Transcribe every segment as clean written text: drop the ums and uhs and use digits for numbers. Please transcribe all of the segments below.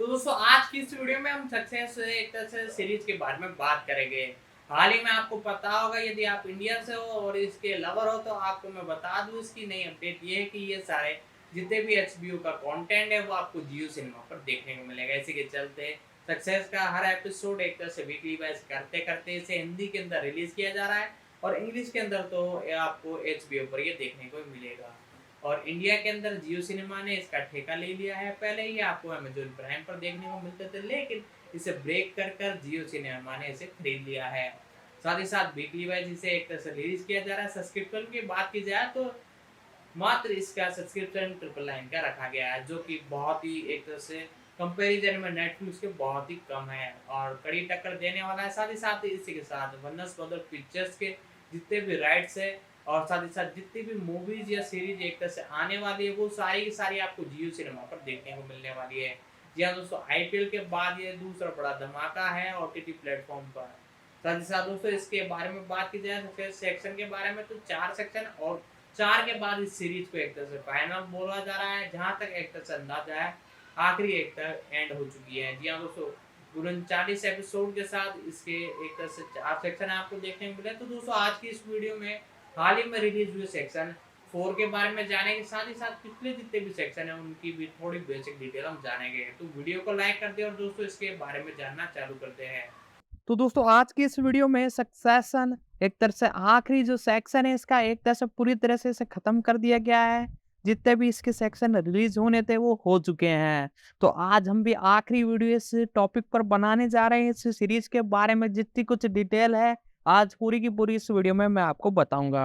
दोस्तों आज की इस वीडियो में हम सक्सेस एक तरह से सीरीज के बारे में बात करेंगे। हाल ही में आपको पता होगा, यदि आप इंडिया से हो और इसके लवर हो तो आपको मैं बता दूं इसकी नई अपडेट ये है कि ये सारे जितने भी एचबीओ का कंटेंट है वो आपको जियो सिनेमा पर देखने को मिलेगा। इसी के चलते सक्सेस का हर एपिसोड एक तरह से वीकली वाइज करते करते इसे हिंदी के अंदर रिलीज किया जा रहा है और इंग्लिश के अंदर तो ये आपको एचबीओ पर ये देखने को मिलेगा। और इंडिया के अंदर जियो सिनेमा ने इसका ठेका ले लिया है। पहले ये आपको अमेजोन प्राइम पर देखने को मिलते थे, लेकिन इसे ब्रेक कर कर जियो सिनेमा ने इसे खरीद लिया है। साथ ही साथ वीकली वाइज इसे एक तरह से रिलीज किया जा रहा है। सब्सक्रिप्शन की बात की जाए तो मात्र इसका सब्सक्रिप्शन 999 का रखा गया है, जो कि बहुत ही एक तरह से कंपैरिजन में नेटफ्लिक्स के बहुत ही कम है और कड़ी टक्कर देने वाला है। साथ ही साथ इसी के साथ वनस ब्रदर पिक्चर्स के जितने भी राइट्स है और साथ ही साथ जितनी भी मूवीज या सीरीज एक तरह से आने वाली है वो सारी की सारी आपको जियो सिनेमा पर देखने को मिलने वाली है। जी हाँ दोस्तों, आईपीएल के बाद ये दूसरा बड़ा धमाका है ओटीटी प्लेटफॉर्म पर। साथ ही साथ दोस्तों इसके बारे में बात की जाए तो सेक्शन के बारे में तो 4 सेक्शन और 4 के बाद इस सीरीज को एक तरह से फाइनल बोला जा रहा है। जहां तक एक तरह से अंदाजा है आखिरी एक तरह एंड हो चुकी है। जी हाँ दोस्तों, 39 एपिसोड के साथ इसके एक तरह से 4 सेक्शन आपको देखने को मिले। तो दोस्तों आज की इस वीडियो में हाल ही में रिलीज हुए सेक्शन 4 के बारे में जाने के साथ ही साथ पिछले जितने भी सेक्शन है उनकी भी थोड़ी बेसिक डिटेल हम जानेंगे। तो वीडियो को लाइक कर दे और दोस्तों इसके बारे में जानना चालू करते हैं। तो दोस्तों आज की इस वीडियो में सक्सेशन एक तरह से आखिरी जो सेक्शन है इसका एक तरह से पूरी तरह से इसे खत्म कर दिया गया है। जितने भी इसके सेक्शन रिलीज होने थे वो हो चुके हैं। तो आज हम भी आखिरी वीडियो इस टॉपिक पर बनाने जा रहे हैं। इस सीरीज के बारे में जितनी कुछ डिटेल है आज पूरी की पूरी इस वीडियो में मैं आपको बताऊंगा।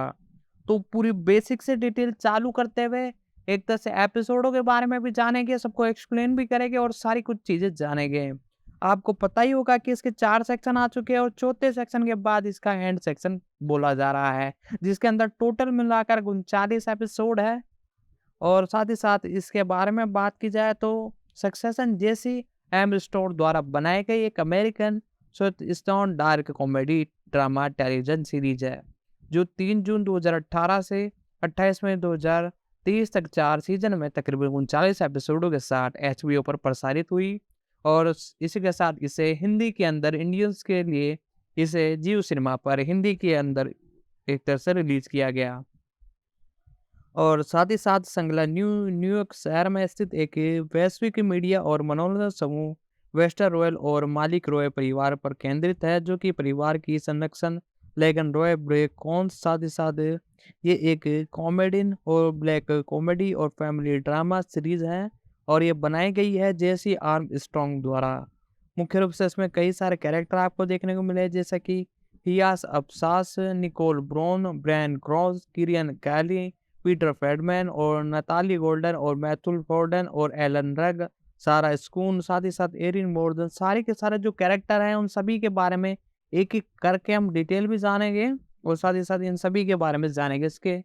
तो पूरी बेसिक से डिटेल चालू करते हुए एक तरह से एपिसोडों के बारे में भी जानेंगे, सबको एक्सप्लेन भी करेंगे और सारी कुछ चीजें जानेंगे। आपको पता ही होगा कि इसके 4 सेक्शन आ चुके हैं और चौथे सेक्शन के बाद इसका एंड सेक्शन बोला जा रहा है, जिसके अंदर टोटल मिलाकर 39 एपिसोड है। और साथ ही साथ इसके बारे में बात की जाए तो सक्सेशन जेसी एम स्टोर द्वारा बनाई गई एक American stone dark comedy drama television series है, जो 3 जून 2018 से 28 मई 2023 तक 4 सीजन में तकरीबन 39 एपिसोडों के साथ एचबीओ पर प्रसारित हुई। और इसी के साथ इसे हिंदी के अंदर इंडियंस के लिए इसे जियो सिनेमा पर हिंदी के अंदर एक तरह से रिलीज किया गया। और साथ ही साथ संगला न्यूयॉर्क शहर में स्थित एक वैश्विक मीडिया और मनोरंजन समूह वेस्टर रॉयल और मालिक रॉय परिवार पर केंद्रित है, जो कि परिवार की संरक्षण लेगन रॉय ब्रेकॉन। साथ ही साथ ये एक कॉमेडियन और ब्लैक कॉमेडी और फैमिली ड्रामा सीरीज है और ये बनाई गई है जेसी आर्म स्ट्रॉन्ग द्वारा। मुख्य रूप से इसमें कई सारे कैरेक्टर आपको देखने को मिले, जैसे कि हियास अफसास, निकोल ब्रोन, ब्रैन क्रॉस, किरियन कैली, पीटर फेडमैन और नताली गोल्डन और मैथुल फोर्डन और एलन रग, सारा स्कून, साथ ही साथ एरिन मोर्डन, सारे के सारे जो कैरेक्टर हैं उन सभी के बारे में एक एक करके हम डिटेल भी जानेंगे और साथ ही साथ इन सभी के बारे में जानेंगे। इसके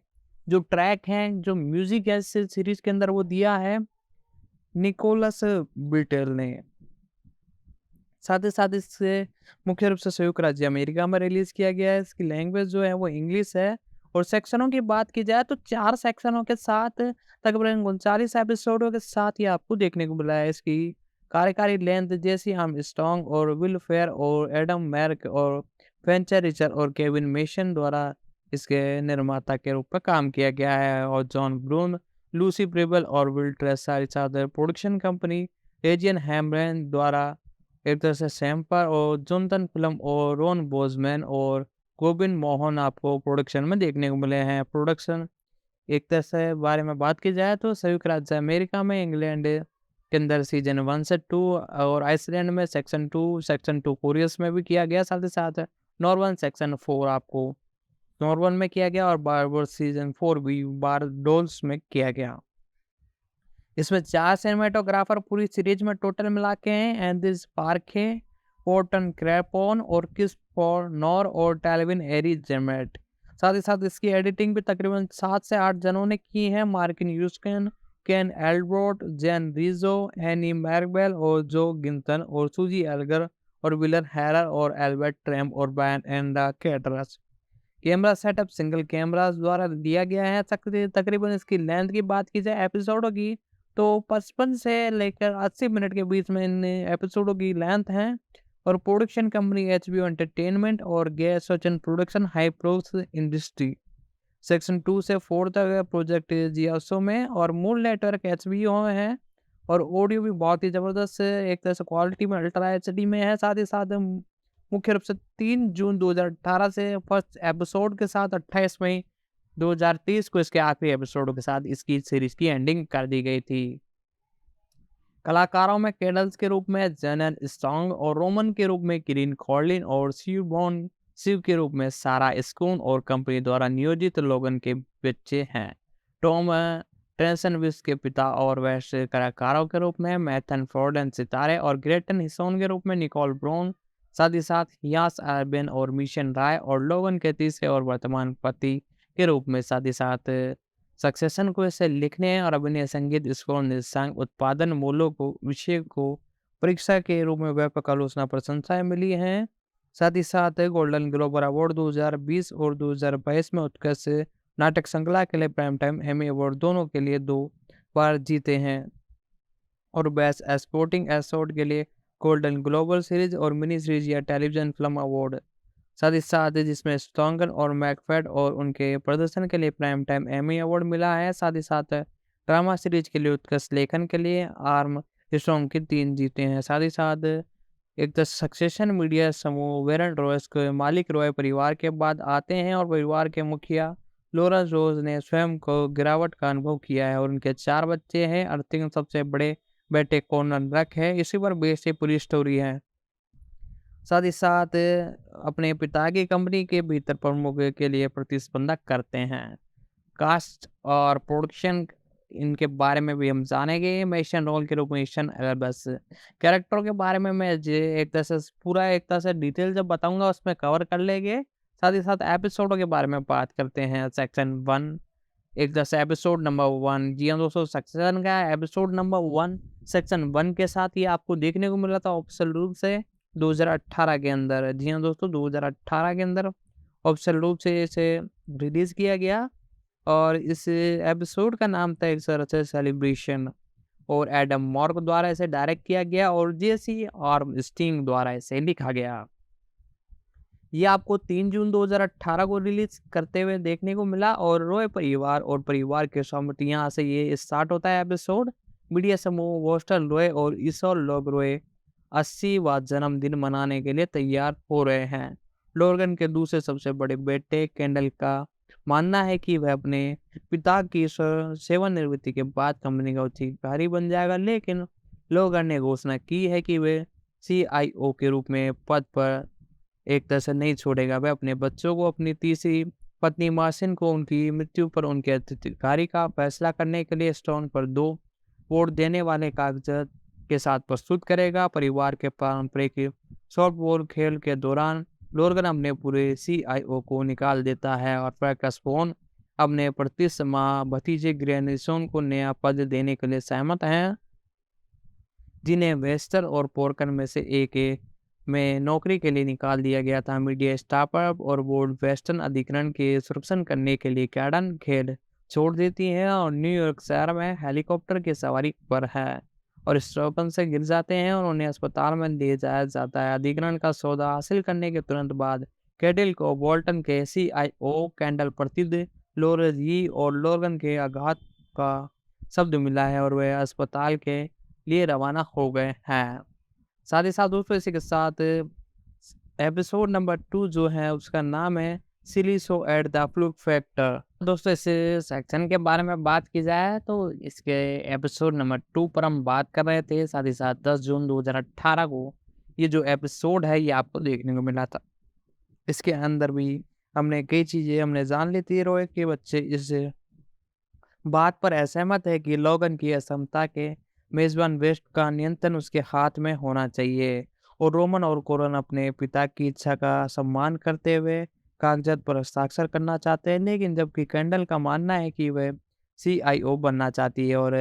जो ट्रैक हैं, जो म्यूजिक है इस सीरीज के अंदर वो दिया है निकोलस बिटेल ने। साथ ही साथ इससे मुख्य रूप से संयुक्त राज्य अमेरिका में रिलीज किया गया है। इसकी लैंग्वेज जो है वो इंग्लिश है। और सेक्शनों की बात की जाए तो 4 सेक्शनों के साथ तकरीबन 39 एपिसोडों के साथ ही आपको देखने को मिला है। इसकी कार्यकारी लेंथ जैसी हम स्ट्रॉन्ग और विल फेयर और एडम मैर्क और फेंचर रिचर और केविन मेशन द्वारा इसके निर्माता के रूप में काम किया गया है। और जॉन ब्रून, लूसी प्रिबल और विल ट्रेस सारी साथ प्रोडक्शन कंपनी एजियन हैमरन द्वारा एक तरह से सैम्पर और जोनथन फिल्म और रोन बोजमैन और गोविंद मोहन आपको प्रोडक्शन में देखने को मिले हैं। प्रोडक्शन एक तरह से बारे में बात की जाए तो संयुक्त राज्य अमेरिका में इंग्लैंड के अंदर सीजन 1 से 2 और आइसलैंड में सेक्शन 2 कोरियस में भी किया गया। साथ ही साथ नॉर्वन सेक्शन 4 आपको नॉर्वन में किया गया और बारबर सीजन 4 भी बारडोल्स में किया गया। इसमें 4 सिनेमेटोग्राफर पूरी सीरीज में टोटल मिला के हैं, एंडिस पार्के, पोर्टन क्रैपोन और किस फॉर नॉर और टेलविन एरी जेमेट। साथ ही साथ इसकी एडिटिंग भी तकरीबन 7 से 8 जनों ने की है, मार्किन यूस्कन, केन एल्ब्रोट, जेन रिजो, एनी मैरबेल और जो गिंतन और सूजी एल्गर और विलर हैरर और एल्बर्ट ट्रैम और ban and the caterers. Camera setup single cameras द्वारा दिया गया है। तकरीबन इसकी लेंथ की बात की जाए एपिसोडों की तो 55 से लेकर 80 मिनट के बीच में इन एपिसोडों की लेंथ है और प्रोडक्शन कंपनी एचबीओ एंटरटेनमेंट और गे सचिन प्रोडक्शन हाइप्रोक्स इंडस्ट्री। सेक्शन 2 से 4 तक प्रोजेक्ट जियासो में और मूल नेटवर्क एचबीओ है और ऑडियो भी बहुत ही ज़बरदस्त एक तरह से क्वालिटी में अल्ट्रा एचडी में है। साथ ही साथ मुख्य रूप से 3 जून 2018 से फर्स्ट एपिसोड के साथ 28 मई 2030 को इसके आखिरी एपिसोड के साथ इसकी सीरीज की एंडिंग कर दी गई थी। कलाकारों में कैडल्स के रूप में जेनन स्ट्रॉन्ग और रोमन के रूप में किरीन कॉर्लिन और शिव के रूप में सारा स्कून और कंपनी द्वारा नियोजित लोगन के बच्चे हैं। टॉम टेंसन विस के पिता और वैश्य कलाकारों के रूप में मैथन फोर्डन सितारे और ग्रेटन हिसोन के रूप में निकोल ब्राउन। साथ ही साथ यास आर्बेन और मिशन राय और लोगन के तीसरे और वर्तमान पति के रूप में। साथ ही साथ सक्सेशन को इसे लिखने और अभिनय संगीत स्कोर निर्देशांक उत्पादन मूल्यों को विषय को परीक्षा के रूप में व्यापक आलोचना प्रशंसाएं मिली हैं। साथ ही साथ गोल्डन ग्लोब अवार्ड 2020 और 2022 में उत्कृष्ट नाटक श्रृंखला के लिए प्राइम टाइम एमी अवार्ड दोनों के लिए 2 बार जीते हैं और बेस्ट स्पोर्टिंग एपिसोड के लिए गोल्डन ग्लोबल सीरीज और मिनी सीरीज या टेलीविजन फिल्म अवार्ड। साथ ही साथ जिसमें स्टोंगन और मैकफेड और उनके प्रदर्शन के लिए प्राइम टाइम एमी अवार्ड मिला है। साथ ही साथ ड्रामा सीरीज के लिए उत्कृष्ट लेखन के लिए आर्म स्ट्रॉन्ग के 3 जीते हैं। साथ ही साथ एक द सक्सेशन मीडिया समूह वेरन रॉयस के मालिक रॉय परिवार के बाद आते हैं और परिवार के मुखिया लॉरेंस रोज ने स्वयं को गिरावट का अनुभव किया है और उनके 4 बच्चे हैं। अर्थिंग सबसे बड़े बेटे कॉर्नर रख है। इसी पर बेस्ड पूरी स्टोरी है। साथ ही साथ अपने पिता की कंपनी के भीतर प्रमुख के लिए प्रतिस्पर्धा करते हैं। कास्ट और प्रोडक्शन इनके बारे में भी हम जानेंगे। मेशन रोल के रूप में ईशन अगर बस कैरेक्टर के बारे में मैं एक तरह से पूरा एक तरह से डिटेल जब बताऊंगा उसमें कवर कर लेंगे। साथ ही साथ एपिसोडों के बारे में बात करते हैं। सेक्शन 1 एक तरह से एपिसोड नंबर 1। जी हाँ दोस्तों, सेक्शन का एपिसोड नंबर 1 सेक्शन 1 के साथ ये आपको देखने को मिला था ऑफिशियल रूप से 2018 के अंदर। जी हाँ दोस्तों, 2018 के अंदर ऑफिशियल रूप से इसे रिलीज किया गया और इस एपिसोड का नाम था एक तरह से सेलिब्रेशन और एडम मॉर्क द्वारा इसे डायरेक्ट किया गया और जेसी आर्मस्ट्रांग द्वारा इसे लिखा गया। ये आपको 3 जून 2018 को रिलीज करते हुए देखने को मिला और रॉय परिवार और परिवार के सम्मति यहाँ से ये स्टार्ट होता है एपिसोड। मीडिया समूह वोस्टर रॉय और ईसोर लोग रॉय 80वां जन्मदिन मनाने के लिए तैयार हो रहे हैं। लोर्गन के दूसरे सबसे बड़े बेटे कैंडल का मानना है कि वह अपने पिता की सेवानिवृत्ति के बाद कंपनी का उत्तराधिकारी बन जाएगा, लेकिन लोर्गन ने घोषणा की है कि वह CIO के रूप में पद पर एक तरह से नहीं छोड़ेगा। वह अपने बच्चों को अपनी तीसरी पत्नी मार्सिन को उनकी मृत्यु पर उनके उत्तराधिकारी का फैसला करने के लिए स्टोन पर 2 वोट देने वाले कागजात के साथ प्रस्तुत करेगा। परिवार के पारंपरिक सॉफ्टबॉल खेल के दौरान लोर्गन अपने पूरे CIO को निकाल देता है और फ्रैंकस्पोन अपने 35 माह भतीजे ग्रेनिसोन को नया पद देने के लिए सहमत हैं, जिन्हें वेस्टर और पोर्कन में से एक में नौकरी के लिए निकाल दिया गया था। मीडिया स्टार्टअप और बोर्ड वेस्टर्न अधिग्रहण के सुरक्षण करने के लिए कैडन खेल छोड़ देती है और न्यूयॉर्क शहर में हेलीकॉप्टर की सवारी पर है और स्ट्रोपन से गिर जाते हैं और उन्हें अस्पताल में ले जाया जाता है। अधिग्रहण का सौदा हासिल करने के तुरंत बाद कैडिल को बोल्टन के CIO कैंडल प्रतिनिधि लोरेंस यी और लोर्गन के आघात का शब्द मिला है और वे अस्पताल के लिए रवाना हो गए हैं। साथ ही साथ दोस्तों इसी के साथ एपिसोड नंबर 2 जो है उसका नाम है silly show at the fluke factor. दोस्तों इस सेक्शन के बारे में बात की जाए तो इसके एपिसोड नंबर 2 पर हम बात कर रहे थे। साथ ही साथ 10 जून 2018 को ये जो एपिसोड है ये आपको देखने को मिला था। इसके अंदर भी हमने कई चीज़ें हमने जान ली थी। रोय के बच्चे इस बात पर असहमत है कि लोगन की असमता के मेजबान वेस्ट का नियंत्रण उसके हाथ में होना चाहिए और रोमन और कोरन अपने पिता की इच्छा का सम्मान करते हुए कागजात पर हस्ताक्षर करना चाहते हैं, लेकिन जबकि कैंडल का मानना है कि वह CIO बनना चाहती है और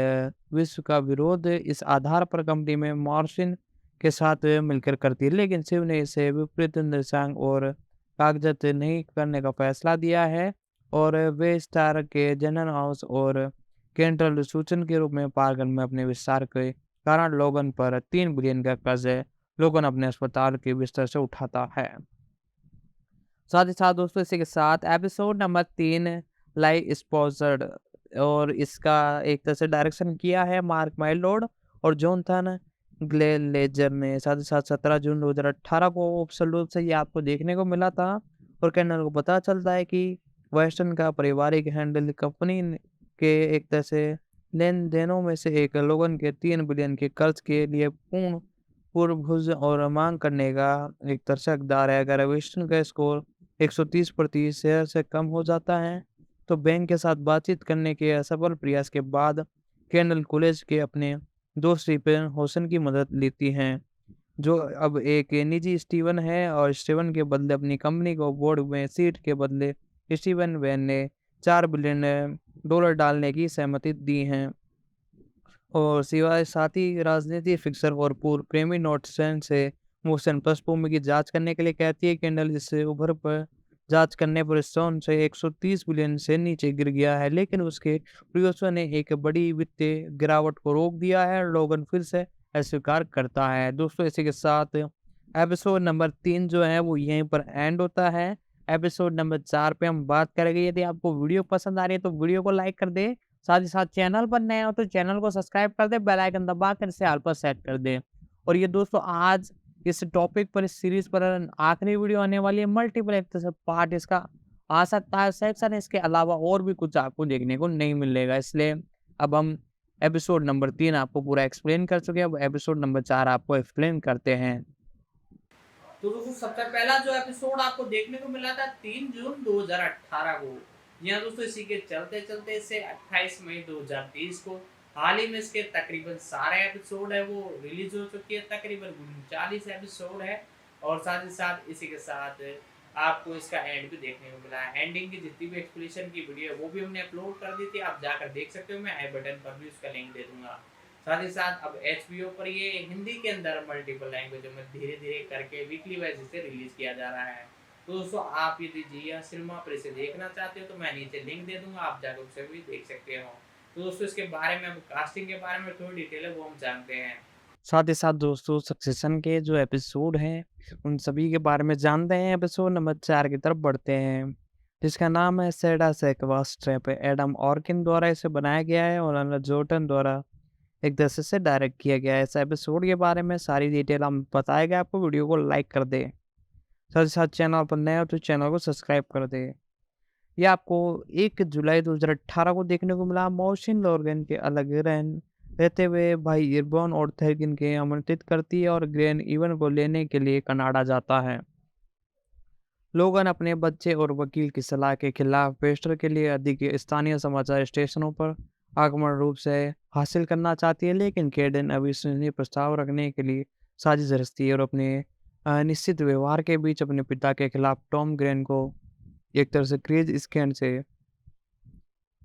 विश्व का विरोध इस आधार पर कंपनी में मॉर्सिन के साथ मिलकर करती है। लेकिन शिव ने इसे विपरीत निर्देशांक और कागजात नहीं करने का फैसला दिया है और वे स्टार के जनरल हाउस और केंद्र सूचन के रूप में पार्गन में अपने विस्तार के कारण लोगन पर 3 बिलियन का कर्ज है लोगन अपने अस्पताल के बिस्तर से उठाता है। साथ ही साथ दोस्तों इसी के साथ एपिसोड नंबर 3 लाइव स्पॉन्सर्ड और इसका एक तरह से डायरेक्शन किया है मार्क माइलोड और जोनाथन ग्लेलेजर ने। साथ ही साथ 17 जून 2018 को ऑफिशियल रूप से ये आपको देखने को मिला था और कैनल को पता चलता है कि वेस्टर्न का पारिवारिक हैंडल कंपनी के एक तरह से लेन देनों में से एक लोगन के 3 बिलियन के कर्ज के लिए पूर्वभुज और मांग करने का एक तरह से हकदार है। अगर वेस्टर्न का स्कोर 130% शेयर से कम हो जाता है तो बैंक के साथ बातचीत करने के असफल प्रयास के बाद कैंडल कॉलेज के अपने दोस्त स्टीवन होसन की मदद लेती हैं, जो अब एक निजी स्टीवन है और स्टीवन के बदले अपनी कंपनी को बोर्ड में सीट के बदले स्टीवन वैन ने $4 बिलियन डालने की सहमति दी है। और सिवाय साथ ही राजनीति फिक्सर और पूर्व प्रेमी नोटसन से मोशन पृष्ठभूमि की जांच करने के लिए कहती है। कैंडल इससे उभर पर जांच करने पर स्टोन से 130 बिलियन से नीचे गिर गया है, लेकिन उसके प्रयोजकों ने एक बड़ी वित्तीय गिरावट को रोक दिया है। लोगन फिर से अस्वीकार करता है। दोस्तों इसी के साथ एपिसोड नंबर 3 जो है वो यहीं पर एंड होता है। एपिसोड नंबर 4 पे हम बात करेंगे। यदि आपको वीडियो पसंद आ रही है तो वीडियो को लाइक कर दे, साथ ही साथ चैनल पर नए हो तो चैनल को सब्सक्राइब कर दे, बेल आइकन दबा कर इसे ऑल पर सेट कर दे। और ये दोस्तों आज इस टॉपिक पर, इस सीरीज पर आखिरी वीडियो आने वाली है। मल्टीपल एक तरह से पार्ट इसका आ सकता है सेक्शन, इसके अलावा और भी कुछ आपको देखने को नहीं मिलेगा। इसलिए अब हम एपिसोड नंबर 3 आपको पूरा एक्सप्लेन कर चुके हैं, अब एपिसोड नंबर 4 आपको एक्सप्लेन करते हैं। तो दोस्तों सबसे पहला जो एपिसोड आपको देखने को मिला था 3 जून 2018 को। यहाँ दोस्तों इसी के चलते चलते इसे 28 मई 2023 को हाल ही में इसके तकरीबन सारे एपिसोड है वो रिलीज हो चुकी है। तकरीबन 39 एपिसोड है और साथ ही साथ इसी के साथ आपको इसका एंड भी देखने को मिला है। एंडिंग की जितनी भी एक्सप्लेनेशन की वीडियो है वो भी हमने अपलोड कर दी थी, आप जाकर देख सकते हो। मैं आई बटन पर भी उसका लिंक दे दूंगा। साथ ही साथ अब HBO पर ये हिंदी के अंदर मल्टीपल लैंग्वेजों में धीरे धीरे करके वीकली वाइज इसे रिलीज किया जा रहा है। तो दोस्तों आप यदि जिया सिनेमा पर इसे देखना चाहते हो तो मैं नीचे लिंक दे दूंगा, आप जाकर उसे भी देख सकते हो। तो दोस्तों इसके बारे में, अब कास्टिंग के बारे में थोड़ी डिटेल है वो हम जानते हैं। साथ ही साथ दोस्तों सक्सेशन के जो एपिसोड हैं उन सभी के बारे में जानते हैं। एपिसोड नंबर 4 की तरफ बढ़ते हैं, जिसका नाम है सेडा सेक्वास ट्रैप। एडम ऑर्किन द्वारा इसे बनाया गया है और अनिल जोर्टन द्वारा एक दृश्य से डायरेक्ट किया गया है। इस एपिसोड के बारे में सारी डिटेल हम बताएंगे आपको। वीडियो को लाइक कर दे, साथ ही साथ चैनल पर नए हो तो चैनल को सब्सक्राइब कर दे। ये आपको 1 जुलाई 2018 को देखने को मिला। मौसिन लॉर्गन के अलग रहते हुए भाई इरबॉन और थेगिन के आमंत्रित करती है और ग्रेन इवन को लेने के लिए कनाडा जाता है। लोगन अपने बच्चे और वकील की सलाह के खिलाफ पेस्टर के लिए अधिक स्थानीय समाचार स्टेशनों पर आगमन रूप से हासिल करना चाहती है, लेकिन केडन अविश्वसनीय प्रस्ताव रखने के लिए साजिश रचती है और अपने अनिश्चित व्यवहार के बीच अपने पिता के खिलाफ टॉम ग्रेन को एक तरह से क्रेज स्कैन से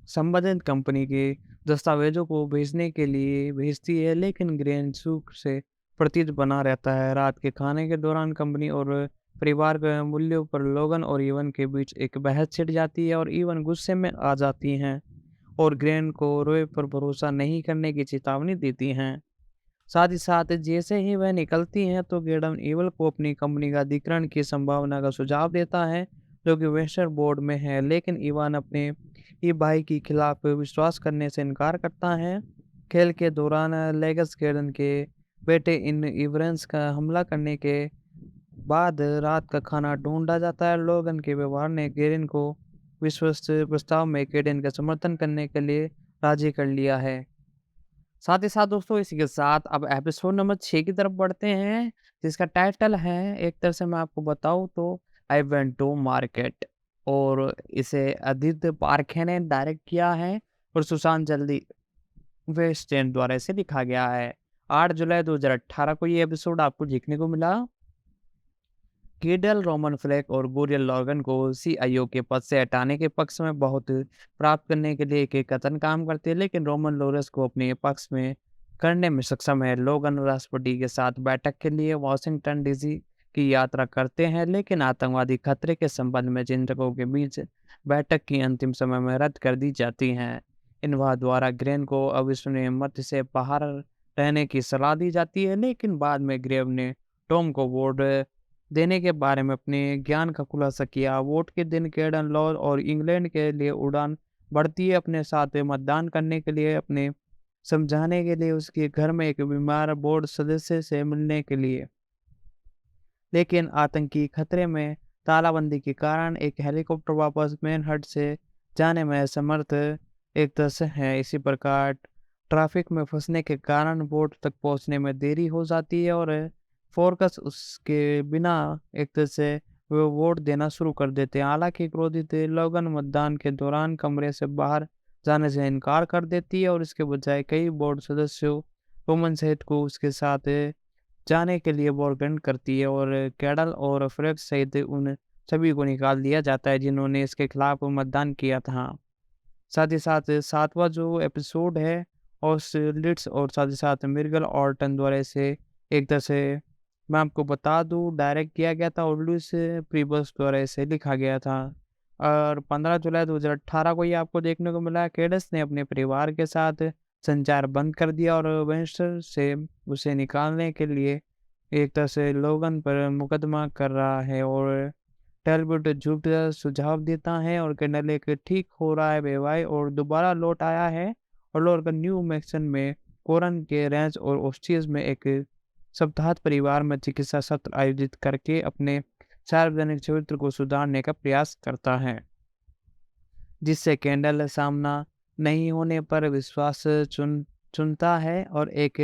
संबंधित कंपनी के दस्तावेजों को भेजने के लिए भेजती है, लेकिन ग्रेन सुख से प्रतीत बना रहता है। रात के खाने के दौरान कंपनी और परिवार के मूल्यों पर लोगन और इवन के बीच एक बहस छिड़ जाती है और इवन गुस्से में आ जाती हैं और ग्रेन को रोय पर भरोसा नहीं करने की चेतावनी देती हैं। साथ ही साथ जैसे ही वह निकलती हैं तो गेडन इवल को अपनी कंपनी का अधिग्रहण की संभावना का सुझाव देता है, जो कि वेस्टर बोर्ड में है, लेकिन इवान अपने ही भाई के खिलाफ विश्वास करने से इनकार करता है। खेल के दौरान लेगस गेडन के बेटे इन इवरेंस का हमला करने के बाद रात का खाना ढूंढा जाता है। लोगन के व्यवहार ने गेरिन को विश्वस्त प्रस्ताव में केडन का समर्थन करने के लिए राजी कर लिया है। साथ ही साथ दोस्तों इसी के साथ अब एपिसोड नंबर 6 की तरफ बढ़ते हैं, जिसका टाइटल है, एक तरह से मैं आपको बताऊं तो, आई वेंट टू मार्केट। और इसे आदित्य पारखे ने डायरेक्ट किया है और सुशांत जल्दी वेस्टेन द्वारा इसे लिखा गया है। 8 जुलाई 2018 को ये एपिसोड आपको देखने को मिला। केडल रोमन फ्लैक और गोरियल लॉर्गन को CIO के पद से हटाने के पक्ष में बहुत प्राप्त करने के लिए एक कथन काम करते हैं, लेकिन रोमन लोरेंस को अपने पक्ष में करने में सक्षम है। लोगन राष्ट्रपति के साथ बैठक के लिए वाशिंगटन DC की यात्रा करते हैं, लेकिन आतंकवादी खतरे के संबंध में चिंतकों के बीच बैठक की अंतिम समय में रद्द कर दी जाती हैं। इन्वा द्वारा ग्रेन को अविश्वसनीय मत से बाहर रहने की सलाह दी जाती है, लेकिन बाद में ग्रेव ने टॉम को वोट देने के बारे में अपने ज्ञान का खुलासा किया। वोट के दिन केडन लॉ और इंग्लैंड के लिए उड़ान भरती है अपने साथ मतदान करने के लिए, अपने समझाने के लिए उसके घर में एक बीमार बोर्ड सदस्य से मिलने के लिए। लेकिन आतंकी खतरे में तालाबंदी के कारण एक हेलीकॉप्टर वापस मैनहट्ट से जाने में असमर्थ एक तरह है। इसी प्रकार ट्रैफिक में फंसने के कारण बोट तक पहुंचने में देरी हो जाती है और फोरकस उसके बिना एक तरह से वो वोट देना शुरू कर देते हैं। हालांकि क्रोधित लोगन मतदान के दौरान कमरे से बाहर जाने से इनकार कर देती है और इसके बजाय कई बोर्ड सदस्यों रोमन सहित को उसके साथ जाने के लिए वॉलपेंट करती है और कैडल और फ्रेक्स सहित उन सभी को निकाल दिया जाता है जिन्होंने इसके खिलाफ मतदान किया था। साथ ही साथ 7वां जो एपिसोड है और लिट्स और साथ ही साथ मिर्गल ऑर्टन द्वारा इसे एक तरह से मैं आपको बता दूं डायरेक्ट किया गया था और लुइस प्रीबस द्वारा इसे लिखा गया था और 15 जुलाई 2018 को ये आपको देखने को मिला। केडस ने अपने परिवार के साथ संचार बंद कर दिया और वेंस्टर से उसे निकालने के लिए एक तरह से लोगन पर मुकदमा कर रहा है और टैलबट झूठ सुझाव देता है और कर्नल एक ठीक हो रहा है बेवाई और दोबारा लौट आया है और लॉर्ड न्यू मैक्सन में कोरन के रेंज और ऑस्ट्रियस में एक सप्ताहांत परिवार में चिकित्सा सत्र आयोजित करके अपने सार्वजनिक चरित्र को सुधारने का प्रयास करता है, जिससे कैंडल सामना नहीं होने पर विश्वास चुनता है और एक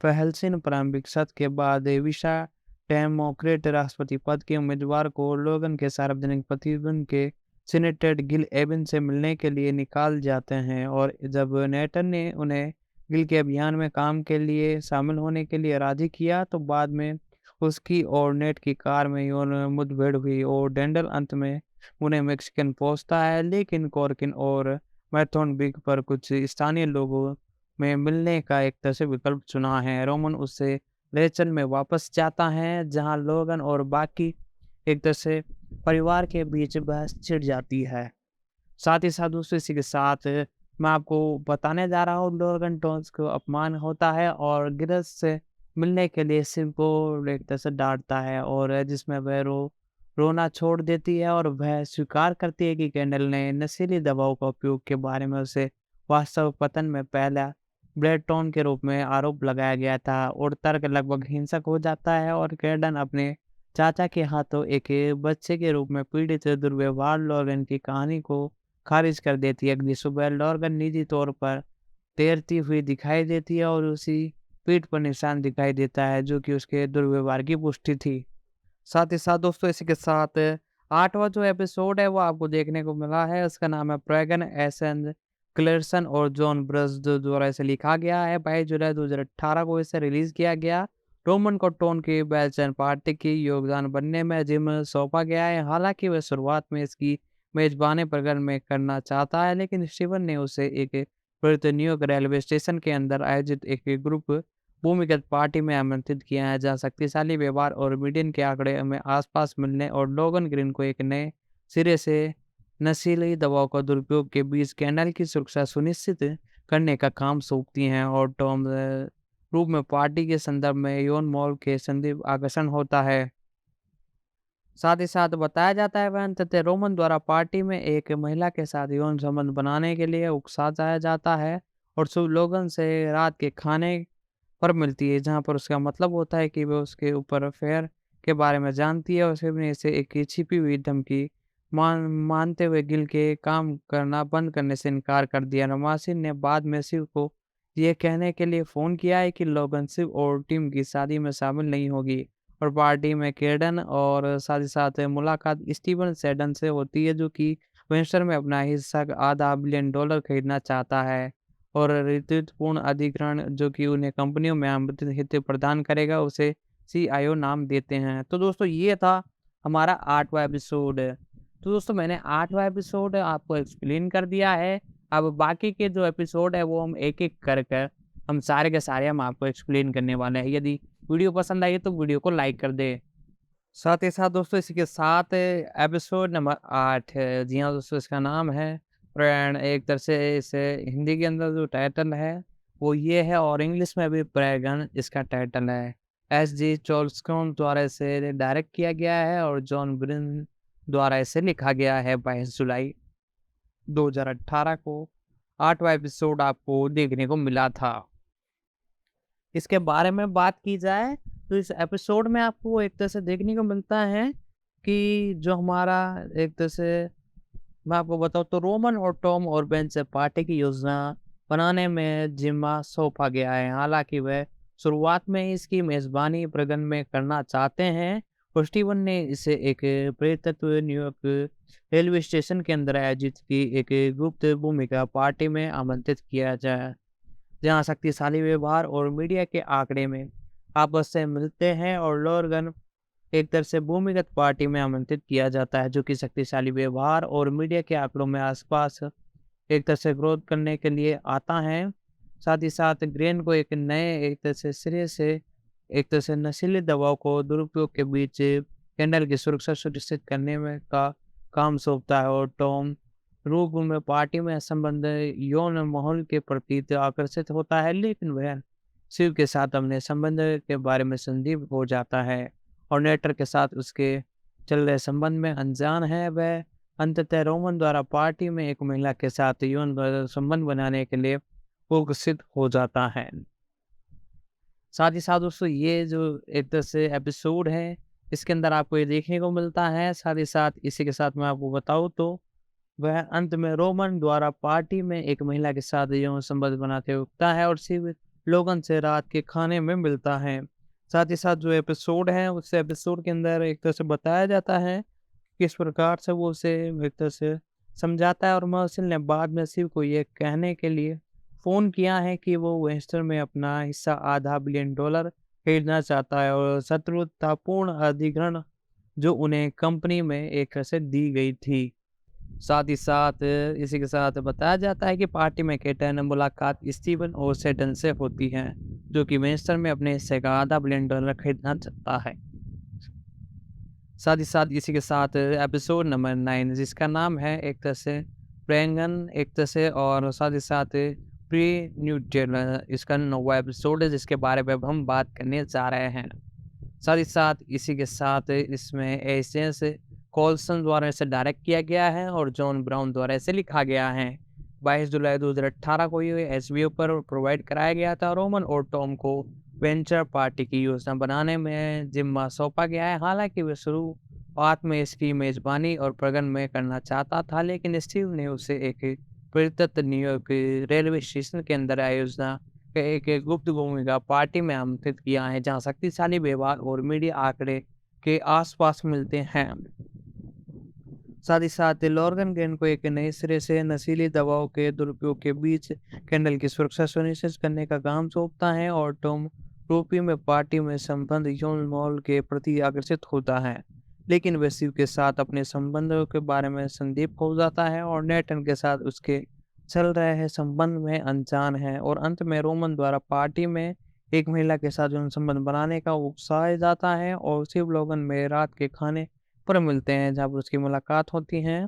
पहलसिन प्रारंभिक सत्र के बाद विशा डेमोक्रेट राष्ट्रपति पद के उम्मीदवार को लोगन के सार्वजनिक प्रतिनिधि के सीनेटर गिल एवन से मिलने के लिए निकाल जाते हैं और जब नेटन ने उन्हें गिल के अभियान में काम के लिए शामिल होने के लिए राजी किया तो बाद में उसकी और नेट की कार में यौन मुठभेड़ हुई और डेंडल अंत में उन्हें मेक्सिकन पहुंचता है, लेकिन कॉर्किन और मैथोन बिग पर कुछ स्थानीय लोगों में मिलने का एक तरह से विकल्प चुना है। रोमन उससे रेचल में वापस जाता है जहां लोगन और बाकी एक तरह से परिवार के बीच बहस छिड़ जाती है। साथ ही साथ दोस्तों इसी के साथ मैं आपको बताने जा रहा हूँ लोगन टोन्स को अपमान होता है और गिरस से मिलने के लिए शिव को एक तरह से डांटता है और जिसमें वह रोना छोड़ देती है और वह स्वीकार करती है कि कैंडल ने नशीली दवाओं का उपयोग के बारे में उसे वास्तव पतन में पहला ब्लेड टोन के रूप में आरोप लगाया गया था और तर्क लगभग हिंसक हो जाता है और कैंडल अपने चाचा के हाथों एक बच्चे के रूप में पीड़ित दुर्व्यवहार लॉर्गन की कहानी को खारिज कर देती है। अगली सुबह लॉर्गन निजी तौर पर तैरती हुई दिखाई देती है और उसी पीठ पर निशान दिखाई देता है जो कि उसके दुर्व्यवहार की पुष्टि थी। साथ ही साथ दोस्तों इसी के साथ 8वां जो एपिसोड है वो आपको देखने को मिला है, उसका नाम है प्रैगन एसन क्लेरसन और जॉन ब्रस द्वारा इसे लिखा गया है। 22 जुलाई 2018 को इसे रिलीज किया गया। रोमन को टोन की बेल्चन पार्टी की योगदान बनने में जिम सौंपा गया है। हालांकि वह शुरुआत में इसकी मेजबानी प्रगल में करना चाहता है, लेकिन स्टीवन ने उसे एक न्यूयॉर्क रेलवे स्टेशन के अंदर आयोजित एक ग्रुप भूमिगत पार्टी में आमंत्रित किया है जहां शक्तिशाली व्यवहार और मीडियन के आंकड़े में आसपास मिलने और लोगन ग्रीन को एक नए सिरे से नशीली दवाओं का दुरुपयोग के बीच कैंडल की सुरक्षा सुनिश्चित करने का काम सौंपती हैं और टॉम रूप में पार्टी के संदर्भ में यौन मॉल के संदीप आकर्षण होता है। साथ ही साथ बताया जाता है वह अंततः रोमन द्वारा पार्टी में एक महिला के साथ यौन संबंध बनाने के लिए उकसाया जाता है और शुभ लोगन से रात के खाने पर मिलती है जहां पर उसका मतलब होता है कि वह उसके ऊपर अफेयर के बारे में जानती है और शिव ने इसे एक छिपी हुई धमकी मानते हुए गिल के काम करना बंद करने से इनकार कर दिया। रमासिन ने बाद में शिव को यह कहने के लिए फ़ोन किया है कि लोगन शिव और टीम की शादी में शामिल नहीं होगी और पार्टी में केडन और साथ ही साथ मुलाकात स्टीवन सेडन से होती है जो कि वेंचर में अपना हिस्सा $500 बिलियन खरीदना चाहता है और ऋतुपूर्ण अधिग्रहण जो कि उन्हें कंपनियों में आमंत्रित हित प्रदान करेगा उसे CIO नाम देते हैं। तो दोस्तों ये था हमारा 8वां एपिसोड। तो दोस्तों मैंने 8वां एपिसोड आपको एक्सप्लेन कर दिया है। अब बाकी के जो एपिसोड है वो हम एक-एक कर कर हम सारे के सारे हम आपको एक्सप्लेन करने वाले हैं। यदि वीडियो पसंद आई तो वीडियो को लाइक कर दे। साथ ही साथ दोस्तों इसी के साथ एपिसोड नंबर 8 जी हाँ दोस्तों इसका नाम है फ्रेंड एक तरह से इसे हिंदी के अंदर जो टाइटल है वो ये है और इंग्लिश में भी प्रेगन इसका टाइटल है। एस.जी. चोल्स्कॉन द्वारा इसे डायरेक्ट किया गया है और जॉन ब्रिन द्वारा इसे लिखा गया है 22 जुलाई 2018 को। 8वां एपिसोड आपको देखने को मिला था। इसके बारे में बात की जाए तो इस एपिसोड में आपको एक तरह से देखने को मिलता है कि जो हमारा एक तरह से मैं आपको बताऊँ तो रोमन और टॉम और बेन से पार्टी की योजना बनाने में जिम्मा सौंपा गया है। हालांकि वह शुरुआत में इसकी मेजबानी प्रगन में करना चाहते हैं और स्टीवन ने इसे एक प्रेतत्व न्यूयॉर्क रेलवे स्टेशन के अंदर आयोजित की एक गुप्त भूमिका पार्टी में आमंत्रित किया जाए, जहां शक्तिशाली व्यवहार और मीडिया के आंकड़े में आपस से मिलते हैं और लोरगन एक तरह से भूमिगत पार्टी में आमंत्रित किया जाता है जो कि शक्तिशाली व्यवहार और मीडिया के आंकड़ों में आसपास एक तरह से विरोध करने के लिए आता है। साथ ही साथ ग्रेन को एक नए एक तरह से सिरे से एक तरह से नशीली दवाओं को दुरुपयोग के बीच कैंडल की सुरक्षा सुनिश्चित करने में का काम सौंपता है और टॉम रूप में पार्टी में संबंध यौन माहौल के प्रति आकर्षित होता है, लेकिन वह शिव के साथ अपने संबंध के बारे में संदिग्ध हो जाता है और नेटर के साथ उसके चल रहे संबंध में अनजान है। वह अंततः रोमन द्वारा पार्टी में एक महिला के साथ यौन संबंध बनाने के लिए विकसित हो जाता है। साथ ही साथ दोस्तों ये जो एक तरह से एपिसोड है इसके अंदर आपको ये देखने को मिलता है। साथ ही साथ इसी के साथ मैं आपको बताऊँ तो वह अंत में रोमन द्वारा पार्टी में एक महिला के साथ यौन संबंध बनाते हुए उठता है और शिव लोगन से रात के खाने में मिलता है। साथ ही साथ जो एपिसोड है उस एपिसोड के अंदर एक तरह से बताया जाता है किस प्रकार से वो उसे एक तरह से समझाता है और मर्सिल ने बाद में शिव को ये कहने के लिए फ़ोन किया है कि वो वेस्टर में अपना हिस्सा $500 बिलियन खरीदना चाहता है और शत्रुतापूर्ण अधिग्रहण जो उन्हें कंपनी में एक तरह से दी गई थी। साथ ही साथ इसी के साथ बताया जाता है कि पार्टी में केटन मुलाकात स्टीवन और सेटन से होती है जो कि वेस्टर में अपने हिस्से का $500 बिलियन खरीदना चाहता है। साथ ही साथ इसी के साथ एपिसोड नंबर 9 जिसका नाम है एक तरह से प्रेंगन एक तरह से और साथ ही साथ प्री न्यूट्रल इसका 9वां एपिसोड है जिसके बारे में हम बात करने जा रहे हैं। साथ ही साथ इसी के साथ इसमें एसेंस कॉल्सन द्वारा इसे डायरेक्ट किया गया है और जॉन ब्राउन द्वारा इसे लिखा गया है। 22 जुलाई 2018 को ये एचबीओ पर प्रोवाइड कराया गया था। रोमन और टॉम को वेंचर पार्टी की योजना बनाने में जिम्मा सौंपा गया है। हालांकि वे शुरुआत में इसकी मेजबानी और प्रगन में करना चाहता था, लेकिन स्टीव ने उसे एक परित्यक्त न्यूयॉर्क रेलवे स्टेशन के अंदर आयोजना एक गुप्त भूमिका पार्टी में आमंत्रित किया है जहां शक्तिशाली व्यवहार और मीडिया आंकड़े के आसपास मिलते हैं। साथ ही साथ लॉर्गन गेन को एक नए सिरे से नशीली दवाओं के दुरुपयोग के बीच कैंडल की सुरक्षा सुनिश्चित करने का काम सौंपता है और टॉम टोपी में पार्टी में संबंध यौन माहौल के प्रति आकर्षित होता है, लेकिन वह शिव के साथ अपने संबंधों के बारे में संदिग्ध हो जाता है और नेटन के साथ उसके चल रहे हैं संबंध में अनजान है और अंत में रोमन द्वारा पार्टी में एक महिला के साथ यौन संबंध बनाने का उकसाया जाता है और शिव लोगन में रात के खाने पर मिलते हैं जहाँ पर उसकी मुलाकात होती है।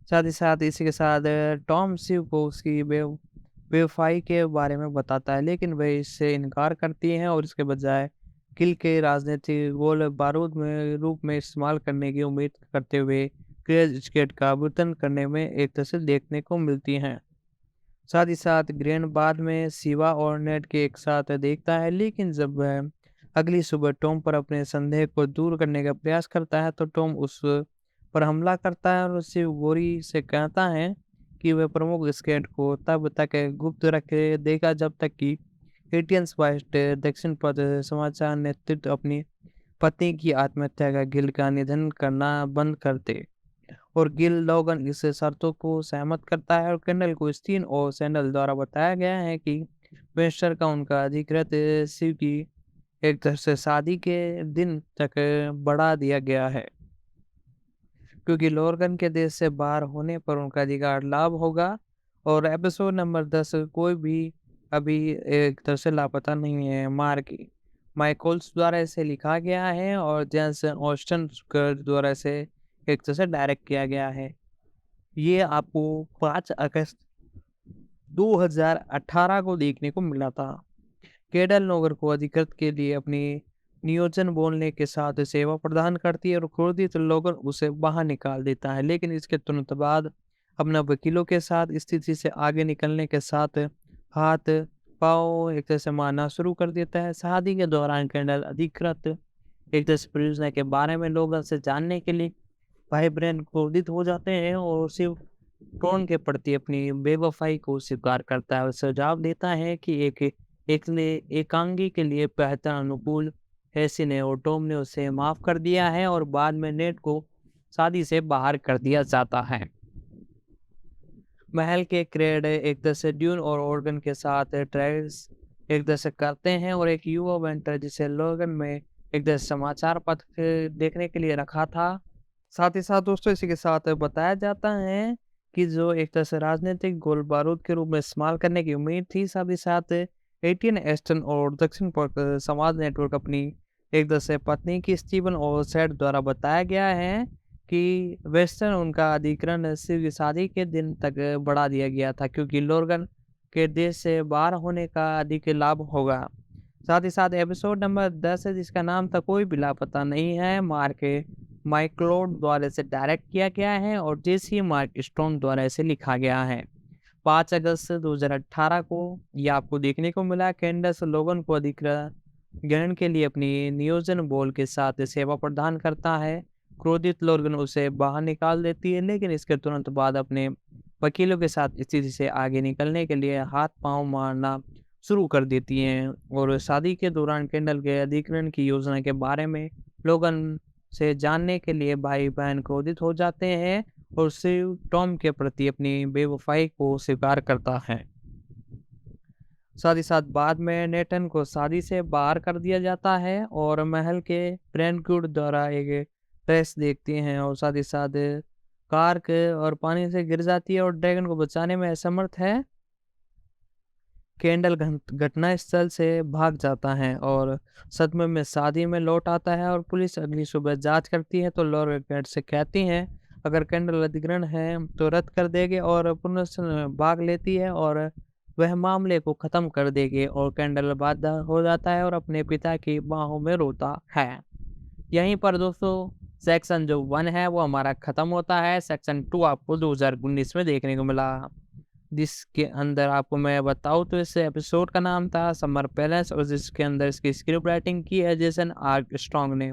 साथ ही साथ इसी के साथ टॉम शिव को उसकी बेवफाई के बारे में बताता है, लेकिन वह इससे इनकार करती है और इसके बजाय किल के राजनीतिक गोल बारूद में रूप में इस्तेमाल करने की उम्मीद करते हुए क्रेज स्केट का वितरण करने में एक तरह से देखने को मिलती हैं। साथ ही साथ ग्रेन बाद में शिवा और नेट के एक साथ देखता है, लेकिन जब वह अगली सुबह टॉम पर अपने संदेह को दूर करने का प्रयास करता है तो टॉम उस पर हमला करता है और उससे गोरी से कहता है कि वह प्रमुख स्केट को तब तक गुप्त रखे देगा जब तक कि एटियंस वाइस्ट दक्षिण पद समाचार नेतृत्व अपनी पत्नी की आत्महत्या का गिल का निधन करना बंद करते और गिल लोगन इस शर्तों को सहमत करता है और कैंडल को स्टीन और सैंडल द्वारा बताया गया है कि वेस्टर का उनका अधिकृत शिव की एक तरह से शादी के दिन तक बढ़ा दिया गया है क्योंकि लोरगन के देश से बाहर होने पर उनका अधिकार लाभ होगा। और एपिसोड नंबर 10 कोई भी अभी एक तरह से लापता नहीं है मार्की माइकल्स द्वारा इसे लिखा गया है और जेंसन ऑस्टन द्वारा इसे एक तरह से डायरेक्ट किया गया है। ये आपको 5 अगस्त 2018 को देखने को मिला था। केडल नौकर को अधिकृत के लिए अपनी नियोजन बोलने के साथ सेवा प्रदान करती है और क्रोधित लोगन उसे बाहर निकाल देता है, लेकिन इसके तुरंत बाद अपना वकीलों के साथ स्थिति से आगे निकलने के साथ हाथ पाँव एक तरह से मारना शुरू कर देता है। शादी के दौरान कैंडल अधिकृत एक तरह से परियोजना के बारे में लोगों से जानने के लिए भाई ब्रेन क्रोधित हो जाते हैं और सिर्फ टोन के प्रति अपनी बेवफाई को स्वीकार करता है और सुझाव देता है कि एकांगी के लिए बेहतर अनुकूल हैसी ने और टॉम ने उसे माफ कर दिया है और बाद में नेट को शादी से बाहर कर दिया जाता है। महल के क्रेड एक तरह से ड्यून और ऑर्गन के साथ ट्रेवल्स एक तरह से करते हैं और एक युवा वेंटर जिसे लोगन में एक तरह से समाचार पत्र देखने के लिए रखा था। साथ ही साथ दोस्तों इसी के साथ बताया जाता है कि जो एक तरह से राजनीतिक गोल बारूद के रूप में इस्तेमाल करने की उम्मीद थी, साथ ही साथ एटीएन एस्टन और दक्षिण समाज नेटवर्क अपनी एक तरह से पत्नी की स्टीवन और सेट द्वारा बताया गया है कि वेस्टर्न उनका अधिकरण सिर्फ शादी के दिन तक बढ़ा दिया गया था क्योंकि लोर्गन के देश से बाहर होने का अधिक लाभ होगा। साथ ही साथ एपिसोड नंबर 10 है जिसका नाम था कोई भी लापता नहीं है, मार्क माइक्लोड द्वारा इसे डायरेक्ट किया गया है और जेसी मार्क स्टोन द्वारा इसे लिखा गया है। 5 अगस्त 2018 को यह आपको देखने को मिला। कैंडस लोगन को अधिग्रहण के लिए अपनी नियोजन बोल के साथ सेवा प्रदान करता है। क्रोधित लोगन उसे बाहर निकाल देती है, लेकिन इसके तुरंत बाद अपने वकीलों के साथ स्थिति से आगे निकलने के लिए हाथ पांव मारना शुरू कर देती हैं और शादी के दौरान कैंडल के अधिग्रहण की योजना के बारे में लोगन से जानने के लिए भाई बहन क्रोधित हो जाते हैं और शिव टॉम के प्रति अपनी बेवफाई को स्वीकार करता है। साथ ही साथ बाद में नेटन को शादी से बाहर कर दिया जाता है और महल के ब्रेनक्यूड द्वारा एक ड्रेस देखती हैं और साथ ही साथ कार्क और पानी से गिर जाती है और ड्रैगन को बचाने में असमर्थ है। कैंडल घटना स्थल से भाग जाता है और सदमे में शादी में लौट आता है और पुलिस अगली सुबह जांच करती है तो लॉरेट से कहती हैं अगर कैंडल अधिग्रहण है तो रद्द कर देगी और पुनः भाग लेती है और वह मामले को खत्म कर देगी और कैंडल बाध्य हो जाता है और अपने पिता की बाहों में रोता है। यहीं पर दोस्तों सेक्शन जो 1 है वो हमारा खत्म होता है। सेक्शन 2 आपको 2019 में देखने को मिला, जिसके अंदर आपको मैं बताऊं तो इस एपिसोड का नाम था समर पैलेस और जिसके अंदर इसकी स्क्रिप्ट राइटिंग की है जेसन आर्मस्ट्रॉन्ग ने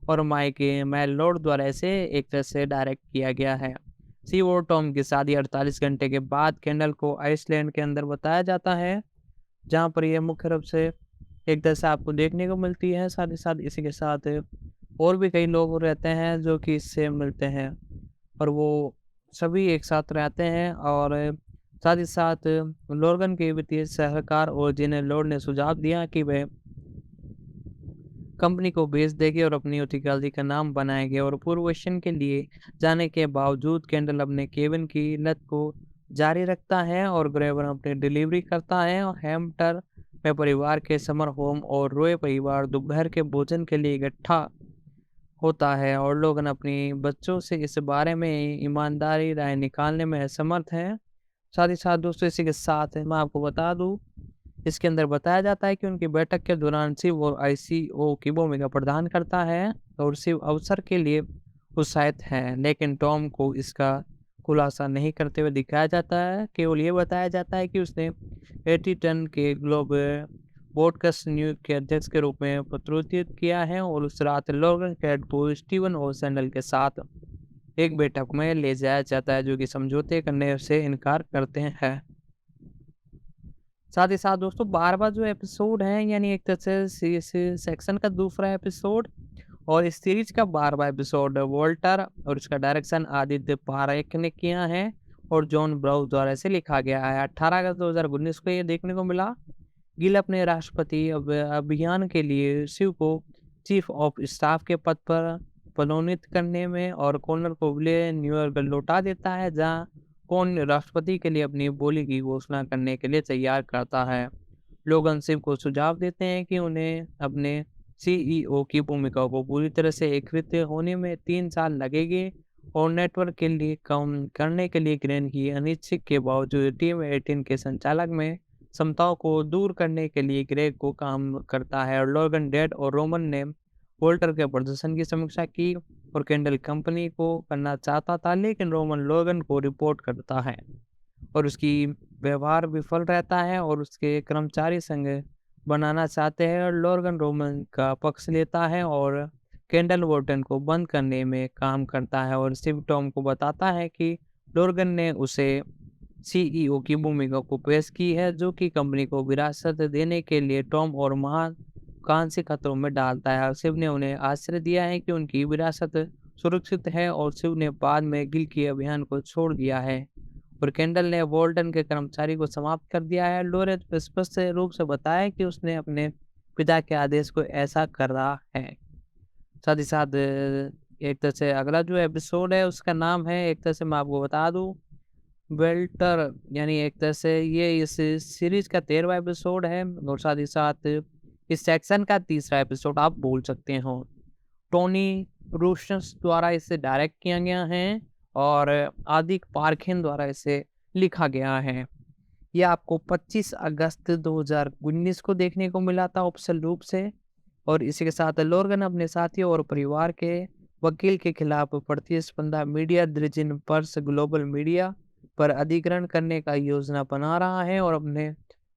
और माइक मेलोड द्वारा इसे एक तरह से डायरेक्ट किया गया है। सी और टॉम की शादी 48 घंटे के बाद कैंडल को आइसलैंड के अंदर बताया जाता है, जहां पर यह मुख्य रूप से एक तरह से आपको देखने को मिलती है। साथ ही साथ इसी के साथ और भी कई लोग रहते हैं जो कि इससे मिलते हैं और वो सभी एक साथ रहते हैं और साथ ही साथ लोर्गन के वित्तीय सलाहकार और जिन्हें लॉर्ड ने सुझाव दिया कि वह कंपनी को बेच देंगे और अपनी उत्तराधिकारी का नाम बनाएंगे और पूर्वशन के लिए जाने के बावजूद कैंडल अपने केबिन की लत को जारी रखता है और ग्रेवर अपनी डिलीवरी करता है और हैम्पटर में परिवार के समर होम और रोए परिवार दोपहर के भोजन के लिए इकट्ठा होता है और लोग अपनी बच्चों से इस बारे में ईमानदारी राय निकालने में असमर्थ हैं। साथ ही साथ दोस्तों इसी के साथ मैं आपको बता दूं इसके अंदर बताया जाता है कि उनकी बैठक के दौरान शिव और आईसीओ की भूमिका प्रदान करता है और शिव अवसर के लिए उत्साहित है, लेकिन टॉम को इसका खुलासा नहीं करते हुए दिखाया जाता है। केवल ये बताया जाता है कि उसने 80 टन के ग्लोब ब्रॉडकास्ट न्यूज के अध्यक्ष के रूप में प्रतिनिधित्व किया है और उस रात लॉर्गन कैट को स्टीवन और सैंडल के साथ एक बैठक में ले जाया जाता है जो कि समझौते करने से इनकार करते हैं। साथ ही साथ दोस्तों 12वां जो एपिसोड है यानी एक तरह से इस सेक्शन का दूसरा एपिसोड और इस सीरीज का 12वां एपिसोड वॉल्टर और उसका डायरेक्शन आदित्य पारेख ने किया है और जॉन ब्राउज द्वारा इसे लिखा गया है। 18 अगस्त 2019 को ये देखने को मिला। गिल अपने राष्ट्रपति अभियान के लिए शिव को चीफ ऑफ स्टाफ के पद पर पदोन्नत करने में और कॉर्नर को विलय न्यूयॉर्क लौटा देता है, जहां कौन राष्ट्रपति के लिए अपनी बोली की घोषणा करने के लिए तैयार करता है। लोगन शिव को सुझाव देते हैं कि उन्हें अपने सीईओ की भूमिका को पूरी तरह से एकीकृत होने में 3 साल लगेंगे और नेटवर्क के लिए काम करने के लिए ग्रेन की अनिच्छा के बावजूद टीम 18 के संचालक में क्षमताओं को दूर करने के लिए ग्रेग को काम करता है। और लोगन, डेड और रोमन ने वोल्टर के प्रदर्शन की समीक्षा की और कैंडल कंपनी को करना चाहता था, लेकिन रोमन लोगन को रिपोर्ट करता है और उसकी व्यवहार विफल रहता है और उसके कर्मचारी संग बनाना चाहते हैं। और लोगन रोमन का पक्ष लेता है और कैंडल वोल्टन को बंद करने में काम करता है और शिव टॉम को बताता है कि लोगन ने उसे सीईओ की भूमिका को पेश की है, जो कि कंपनी को विरासत देने के लिए टॉम और महत्वाकांक्षी खतरों में डालता है। शिव ने उन्हें आश्चर्य दिया है कि उनकी विरासत सुरक्षित है और शिव ने बाद में गिल के अभियान को छोड़ दिया है और कैंडल ने वोल्टन के कर्मचारी को समाप्त कर दिया है। लोरेंस स्पष्ट रूप से बताया कि उसने अपने पिता के आदेश को ऐसा कर रहा है। साथ ही साथ एक तरह से अगला जो एपिसोड है उसका नाम है, एक तरह से मैं आपको बता दूं, वेल्टर, यानी एक तरह से ये इस सीरीज का 13वां एपिसोड है और साथ ही साथ इस सेक्शन का तीसरा एपिसोड आप बोल सकते हो। टोनी रूशंस द्वारा इसे डायरेक्ट किया गया है और आदिक पार्खेन द्वारा इसे लिखा गया है। यह आपको 25 अगस्त 2019 को देखने को मिला था ऑफिशियल रूप से। और इसी के साथ लोर्गन अपने साथियों और परिवार के वकील के खिलाफ प्रतिस्पर्धा मीडिया द्रिजिन पर्स ग्लोबल मीडिया पर अधिग्रहण करने का योजना बना रहा है और अपने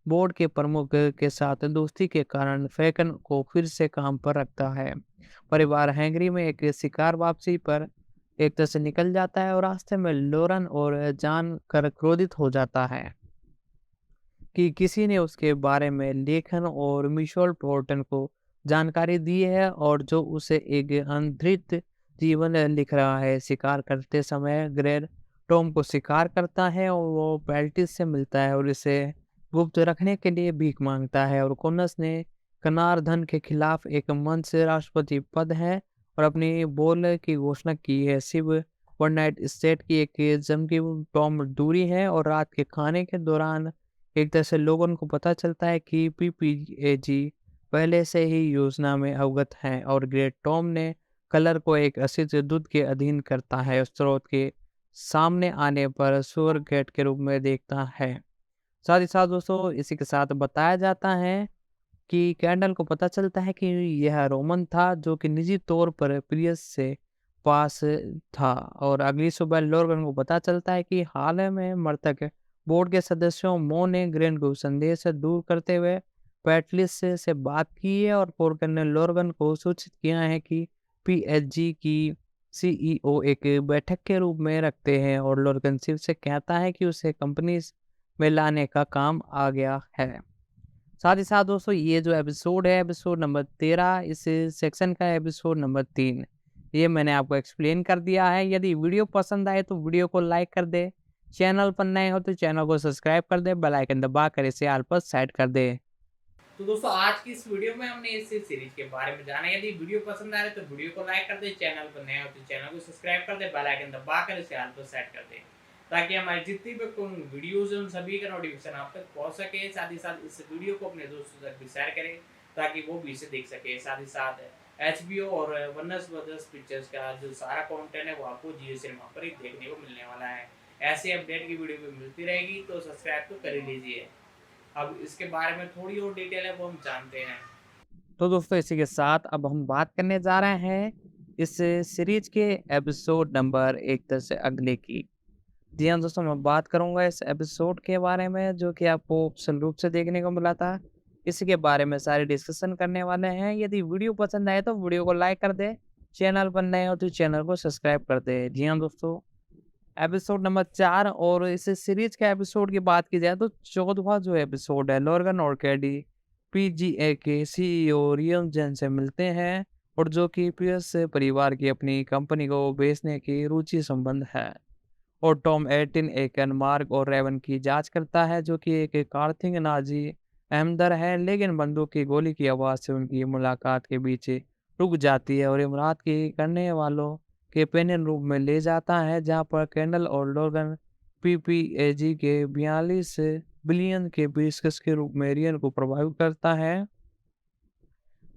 बोर्ड के प्रमुख के साथ दोस्ती के कारण फैकन को फिर से काम पर रखता है। परिवार हैंगरी में एक शिकार वापसी पर एक तरह से निकल जाता है और रास्ते में लोरन और जान कर क्रोधित हो जाता है कि किसी ने उसके बारे में लेखन और मिशेल टोर्टन को जानकारी दी है और जो उसे एक अनधिकृत जीवन लिख रहा है। शिकार करते समय ग्रेर टॉम को शिकार करता है और वो पेल्टिस से मिलता है और इसे गुप्त रखने के लिए भीख मांगता है। और कोनस ने कनारधन के खिलाफ एक मंच से राष्ट्रपति पद है और अपनी बोल की घोषणा की है। शिव वन नाइट स्टेट की एक जमकी टॉम दूरी है और रात के खाने के दौरान एक तरह से लोगों को पता चलता है कि पीपीएजी पहले से ही योजना में अवगत हैं और ग्रेट टॉम ने कलर को एक असित दूध के अधीन करता है। स्रोत के सामने आने पर सुअर गेट के रूप में देखता है। साथ ही साथ दोस्तों इसी के साथ बताया जाता है कि कैंडल को पता चलता है कि यह रोमन था जो कि निजी तौर पर प्रियस से पास था। और अगली सुबह लोर्गन को पता चलता है कि हाल ही में मृतक बोर्ड के सदस्यों मो ने ग्रेन को संदेश से दूर करते हुए पैटलिस से बात की है और पोर्कन ने लोर्गन को सूचित किया है कि पीएचजी की सीईओ एक बैठक के रूप में रखते हैं और लोर्गन शिव से कहता है कि उसे कंपनी में लाने का काम आ गया है। साथ ही साथ दोस्तों ये जो एपिसोड है एपिसोड नंबर 13 इस सेक्शन का एपिसोड नंबर 3 ये मैंने आपको एक्सप्लेन कर दिया है। यदि वीडियो पसंद आए तो वीडियो को लाइक कर दे, चैनल पर नए हो तो चैनल को सब्सक्राइब कर दे, बेल आइकन दबा कर इसे ऑल पर सेट कर दे। तो दोस्तों आज की इस वीडियो में हमने इस सीरीज के बारे में जाना। यदि वीडियो पसंद आ रहा है तो वीडियो को लाइक कर दे, चैनल पर नए हो तो चैनल को सब्सक्राइब कर दे, बेल आइकन दबा कर इसे ऑल पर सेट कर दे ताकि हमारी जितनी भी वीडियोज हैं उन सभी का नोटिफिकेशन आप तक पहुंच सके। साथ ही साथ इस वीडियो को अपने दोस्तों तक भी शेयर करें ताकि वो भी इसे देख सके। साथ ही साथ HBO और वनस ब्रदर्स पिक्चर्स का जो सारा कंटेंट है वो आपको जियो सिनेमा पर ही देखने को मिलने वाला है। ऐसे अपडेट की वीडियो भी मिलती रहेगी तो सब्सक्राइब तो कर ही लीजिए। अब इसके बारे में थोड़ी और डिटेल है वो हम जानते हैं। तो दोस्तों इसी के साथ अब हम बात करने जा रहे हैं इस सीरीज के एपिसोड नंबर 1 से अगले की। जी हाँ दोस्तों, मैं बात करूंगा इस एपिसोड के बारे में जो कि आपको ऑप्शन रूप से देखने को मिला था। इसी के बारे में सारे डिस्कशन करने वाले हैं। यदि वीडियो पसंद आए तो वीडियो को लाइक कर दे, चैनल पर नए हो तो चैनल को सब्सक्राइब कर दे। जी हाँ दोस्तों, एपिसोड नंबर 4 और इस सीरीज के एपिसोड की बात की जाए तो 14वां जो एपिसोड है, लोर्गन और कैडी पीजीए के सीईओ रियल जेन से मिलते हैं और जो कि पीएस परिवार की अपनी कंपनी को बेचने की रुचि संबंध है। और टॉम 18 एक मार्क और रेवन की जांच करता है जो कि एक कार्थिंग नाजी अहमदर है, लेकिन बंदूक की गोली की आवाज़ से उनकी मुलाकात के बीच रुक जाती है और इमरात की करने वालों के पेनियन रूम में ले जाता है जहां पर कैंडल और लोगन पीपीएजी के 42 बिलियन के पेशकश के रूप में रियन को प्रभावित करता है,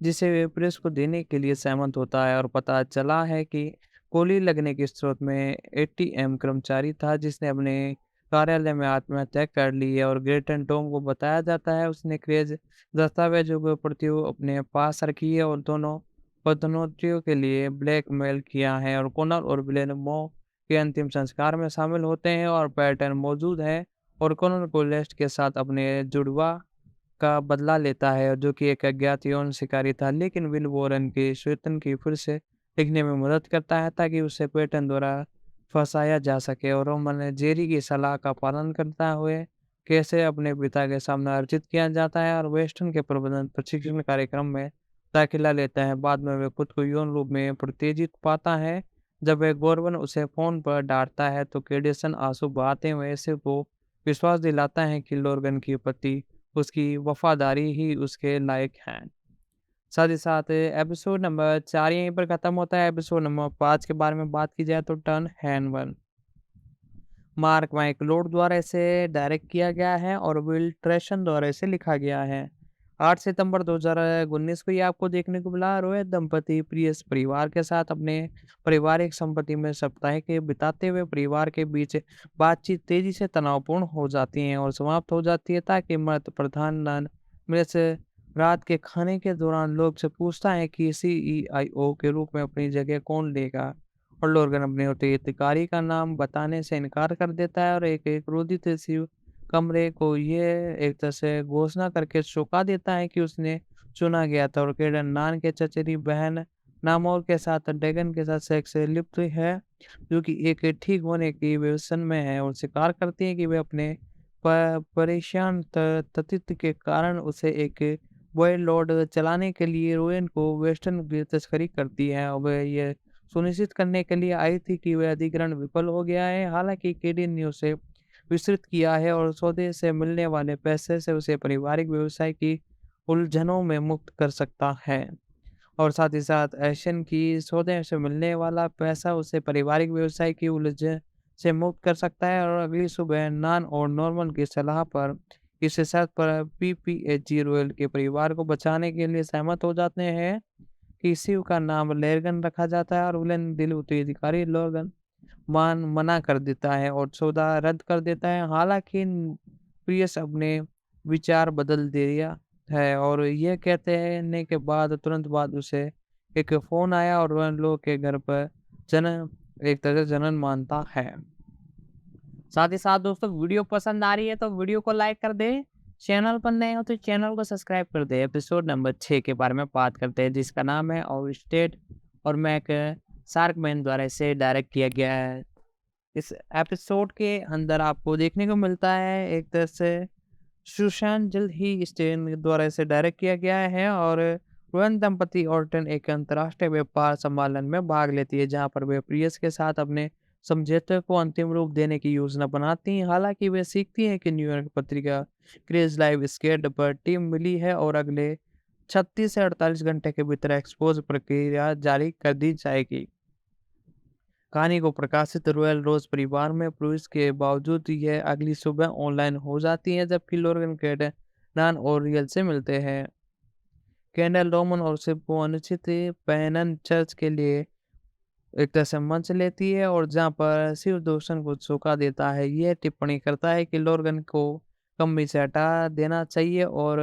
जिसे वे प्रेस को देने के लिए सहमत होता है। और पता चला है कि गोली लगने के स्रोत में एटीएम कर्मचारी था जिसने अपने कार्यालय में आत्महत्या कर ली है और ग्रेटन टॉम को बताया जाता है उसने क्रेज दस्तावेजों को प्रतियों अपने पास रखी है और दोनों पदोन्नतियों के लिए ब्लैकमेल किया है और कॉनर और ब्लेनमो के अंतिम संस्कार में शामिल होते हैं और पैटर्न मौजूद है और कॉनर को लेस्ट के साथ अपने जुड़वा का बदला लेता है जो कि एक अज्ञात यौन शिकारी था लेकिन विल वॉरेन की स्वेतन की फिर से लिखने में मदद करता है ताकि उसे पैटर्न द्वारा फंसाया जा सके और रोमन जेरी की सलाह का पालन करता हुए कैसे अपने पिता के सामने अर्जित किया जाता है और वेस्टर्न के प्रबंधन प्रशिक्षण कार्यक्रम में दाखिला लेता है। बाद में वे खुद को यौन रूप में उत्तेजित पाता है। जब वह गोरवन उसे फोन पर डांटता है तो केडिसन आंसू बहाते हुए ऐसे को विश्वास दिलाता है कि लोर्गन की पति उसकी वफादारी ही उसके लायक है। साथ ही साथ एपिसोड नंबर 4 यहीं पर खत्म होता है। एपिसोड नंबर 5 के बारे में बात की जाए तो टर्न हैनवन मार्क माइकलोड द्वारा इसे डायरेक्ट किया गया है और विल ट्रेशन द्वारा इसे लिखा गया है। 8 सितंबर 2019 को ये आपको देखने को मिला। रोहित दंपति प्रियस परिवार के साथ अपने पारिवारिक संपत्ति में सप्ताह के बिताते हुए परिवार के बीच बातचीत तेजी से तनावपूर्ण हो जाती है और समाप्त हो जाती है ताकि मर्द प्रधान नन मिस रात के खाने के दौरान लोग से पूछता है कि सीईआईओ के रूप में अपनी जगह कौन लेगा और लोर्गन अपने उत्तराधिकारी का नाम बताने से इनकार कर देता है और एक क्रोधित शिव कमरे को ये एक तरह से घोषणा करके चौंका देता है कि उसने चुना गया था और केडन नान के चचेरी बहन नामोर के साथ डैगन के साथ सेक्स से लिप्त है जो कि एक ठीक होने की व्यसन में है और स्वीकार करती है कि वे अपने परेशान तथित के कारण उसे एक बॉय लॉर्ड चलाने के लिए रोयन को वेस्टर्न की तस्करी करती है और वह ये सुनिश्चित करने के लिए आई थी कि वह अधिग्रहण विफल हो गया है। हालांकि केडिन ने उसे विस्तृत किया है और सौदे से मिलने वाले पैसे से उसे पारिवारिक व्यवसाय की उलझनों में मुक्त कर सकता है और साथ ही साथ एशियन की सौदे से मिलने वाला पैसा उसे पारिवारिक व्यवसाय की उलझन से मुक्त कर सकता है और अगली सुबह नान और नॉर्मन की सलाह पर इस शर्त पर पीपीएजी रॉयल के परिवार को बचाने के लिए सहमत हो जाते हैं कि शिव का नाम लेरगन रखा जाता है और उलन दिल उत्तराधिकारी लोगन मना कर देता है और सौदा रद्द कर देता है। हालांकि प्रियस अपने विचार बदल दिया है और ये कहते हैं के बाद तुरंत बाद उसे एक फोन आया और वह लोग के घर पर जन्म एक तरह से जन्म मानता है। साथ ही साथ दोस्तों वीडियो पसंद आ रही है तो वीडियो को लाइक कर दे, चैनल पर नए हो तो चैनल को सब्सक्राइब कर दे। एपिसोड नंबर 6 के बारे में बात करते हैं जिसका नाम है और स्टेट और मैक शार्कमैन द्वारा इसे डायरेक्ट किया गया है। इस एपिसोड के अंदर आपको देखने को मिलता है एक तरह से सुशांत जल्द ही स्टेन द्वारा इसे डायरेक्ट किया गया है और रोहन दंपति ऑर्टन एक अंतर्राष्ट्रीय व्यापार सम्मेलन में भाग लेती है जहां पर वे प्रियस के साथ अपने समझौते को अंतिम रूप देने की योजना बनाती हैं। हालांकि वे सीखती हैं कि न्यूयॉर्क पत्रिका क्रेज लाइव स्केट पर टीम मिली है और अगले 36 से 48 घंटे के भीतर एक्सपोज प्रक्रिया जारी कर दी जाएगी। कहानी को प्रकाशित रॉयल रोज परिवार में प्रवेश के बावजूद यह अगली सुबह ऑनलाइन हो जाती है जबकि लोर्गन कैडेनान और रियल से मिलते हैं। कैंडल रोमन और शिव को अनुचित पैनन चर्च के लिए एक तरह से मंच लेती है और जहां पर शिव दूषण को चौंका देता है। यह टिप्पणी करता है कि लोर्गन को कमी से हटा देना चाहिए और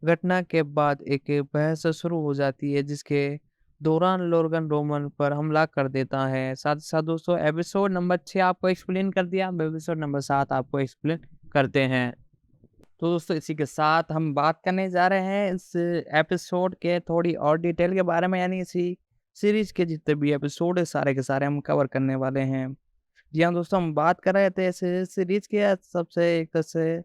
घटना के बाद एक बहस शुरू हो जाती है जिसके दौरान लोर्गन रोमन पर हमला कर देता है। साथ ही साथ दोस्तों एपिसोड नंबर 6 आपको एक्सप्लेन कर दिया, एपिसोड नंबर 7 आपको एक्सप्लेन करते हैं। तो दोस्तों इसी के साथ हम बात करने जा रहे हैं इस एपिसोड के थोड़ी और डिटेल के बारे में, यानी इसी सीरीज के जितने भी एपिसोड है सारे के सारे हम कवर करने वाले हैं। जी हाँ दोस्तों, हम बात कर रहे थे इस सीरीज के सबसे एक तरह से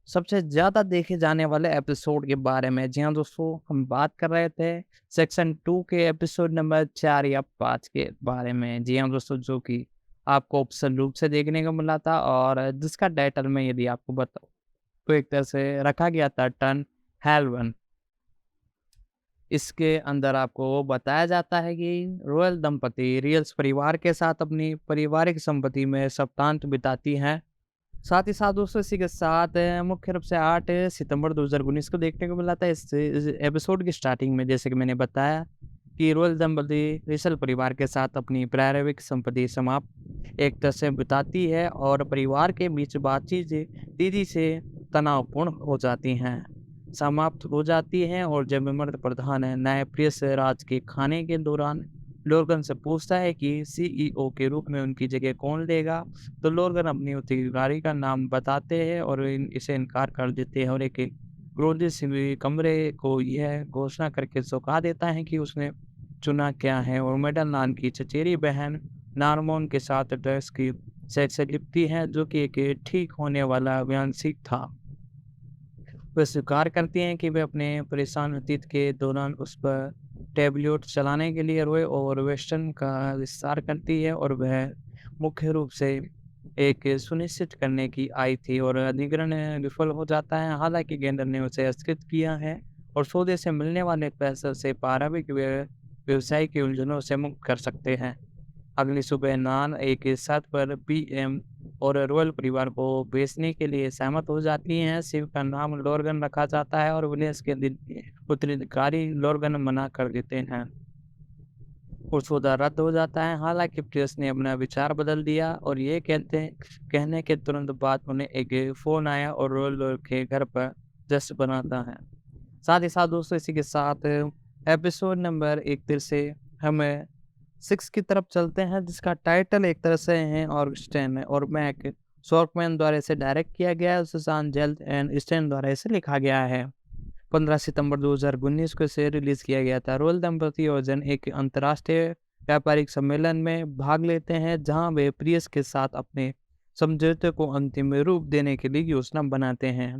सबसे ज़्यादा देखे जाने वाले एपिसोड के बारे में। जी हाँ दोस्तों, हम बात कर रहे थे सेक्शन 2 के एपिसोड नंबर 4 या 5 के बारे में। जी हाँ दोस्तों, जो कि आपको ऑप्शन रूप से देखने को मिला था और जिसका टाइटल में यदि आपको बताऊँ तो एक तरह से रखा गया था टर्न हेलवन। इसके अंदर आपको बताया जाता है कि रॉयल दंपति रियल्स परिवार के साथ अपनी पारिवारिक संपत्ति में सप्तांत बिताती हैं। साथ ही साथ दोस्तों इसी के साथ मुख्य रूप से 8 सितंबर 2019 को देखने को मिला था। इस एपिसोड की स्टार्टिंग में जैसे कि मैंने बताया कि रॉयल दंपति रिसल परिवार के साथ अपनी प्रारंभिक संपत्ति समाप्त एक तरह से बिताती है और परिवार के बीच बातचीत तेजी से तनावपूर्ण हो जाती हैं, समाप्त हो जाती हैं। और जब मर्द प्रधान है नए प्रियस राज के खाने के दौरान लोर्गन से पूछता है कि सीईओ के रूप में उनकी जगह कौन लेगा, तो लोर्गन अपनी उत्तराधिकारी का नाम बताते हैं और इसे इनकार कर देते हैं और एक क्रोधित से कमरे को यह घोषणा करके चौंका देता है कि उसने चुना क्या है। और मेडल नान की चचेरी बहन नारमोन के साथ ड्रेस की सेक्स लिपटी है, जो कि एक ठीक होने वाला व्यांशिक था। वे स्वीकार करती हैं कि वे अपने परेशान अतीत के दौरान उस पर टैबलेट चलाने के लिए रोए और वेस्टर्न का विस्तार करती है और वह मुख्य रूप से एक सुनिश्चित करने की आई थी और अधिग्रहण विफल हो जाता है। हालांकि गेंडर ने उसे अस्कृत किया है और सौदे से मिलने वाले पैसे से प्रारंभिक व्यवसाय की उलझनों से मुक्त कर सकते हैं। अगली सुबह नान एक शर्त पर पीएम और रॉयल परिवार को बेचने के लिए सहमत हो जाती हैं। शिव का नाम लोर्गन रखा जाता है और विलियम्स के दिन उत्तराधिकारी लोर्गन मना कर देते हैं और सौदा रद्द हो जाता है। हालांकि प्रियस ने अपना विचार बदल दिया और ये कहने के तुरंत बाद उन्हें एक फोन आया और रॉयल के घर पर जश्न बनाता है। साथ ही साथ दोस्तों इसी के साथ एपिसोड नंबर 31 से हमें 6 की तरफ चलते हैं, जिसका टाइटल एक तरह से है और स्टैन है और मैक शॉर्कमैन द्वारा इसे डायरेक्ट किया गया है, सुसान जेल्ड एंड स्टैन द्वारा इसे लिखा गया है। 15 सितंबर 2019 को इसे रिलीज किया गया था। रॉयल दंपति और जन एक अंतर्राष्ट्रीय व्यापारिक सम्मेलन में भाग लेते हैं, जहां वे प्रियस के साथ अपने समझौते को अंतिम रूप देने के लिए योजना बनाते हैं।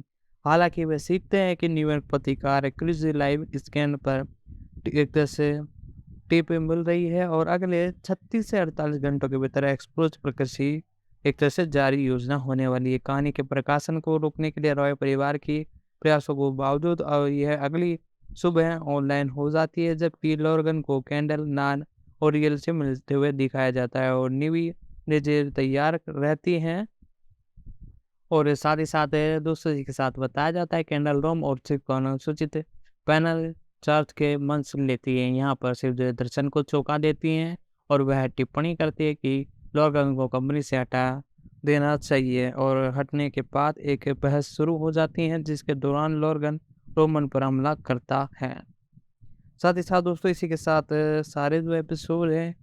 हालांकि वे सीखते हैं कि न्यूयॉर्क पत्रकार क्रिस लाइव स्कैन पर एक तरह से टिप मिल रही है और अगले 36 से 48 घंटों के भीतर एक्सपोज प्रकृति एक तरह से जारी योजना होने वाली है। कहानी के प्रकाशन को रोकने के लिए रॉय परिवार की प्रयासों के बावजूद और यह अगली सुबह ऑनलाइन हो जाती है, जबकि लोर्गन को कैंडल नान और रियल से मिलते हुए दिखाया जाता है और निवी नजर तैयार रहती हैं। और साथ ही साथ दोस्तों जी के साथ बताया जाता है कैंडल रोम और शिव का अनुसूचित पैनल चर्च के मंच लेती है। यहाँ पर शिव दर्शन को चौंका देती हैं और वह टिप्पणी करती है कि लोर्गन को कंपनी से हटा देना चाहिए और हटने के बाद एक बहस शुरू हो जाती है, जिसके दौरान लोर्गन रोमन पर हमला करता है। साथ ही साथ दोस्तों इसी के साथ सारे जो एपिसोड हैं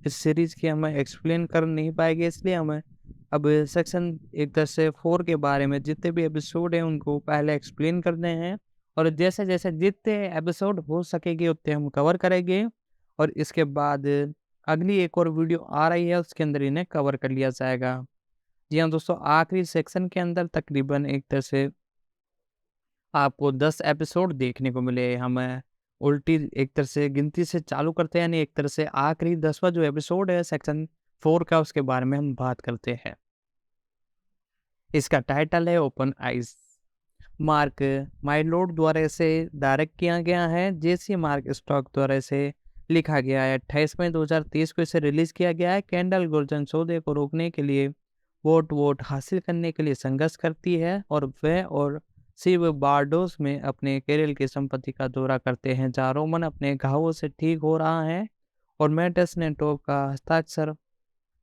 इस सीरीज के हमें एक्सप्लेन कर नहीं पाएंगे, इसलिए हमें अब सेक्शन एक तरह से 4 के बारे में जितने भी एपिसोड हैं उनको पहले एक्सप्लेन करने हैं और जैसे जैसे जितने एपिसोड हो सकेंगे उतने हम कवर करेंगे और इसके बाद अगली एक और वीडियो आ रही है उसके अंदर इन्हें कवर कर लिया जाएगा। जी हाँ दोस्तों, आखिरी सेक्शन के अंदर तकरीबन एक तरह से आपको 10 एपिसोड देखने को मिले। हमें उल्टी एक तरह से गिनती से चालू करते हैं, यानी एक तरह से आखिरी 10वां जो एपिसोड है सेक्शन 4 का, उसके बारे में हम बात करते हैं। इसका टाइटल है ओपन आइज। मार्क माइलोड द्वारा इसे डायरेक्ट किया गया है। जेसी मार्क स्टॉक द्वारा इसे लिखा गया है। 28 मई 2023 को इसे रिलीज किया गया है। कैंडल गोल्डन सौदे को रोकने के लिए वोट हासिल करने के लिए संघर्ष करती है और वह और शिव बारडोस में अपने केरल की संपत्ति का दौरा करते हैं, जहाँ रोमन अपने घावों से ठीक हो रहा है और मैटस ने टॉप का हस्ताक्षर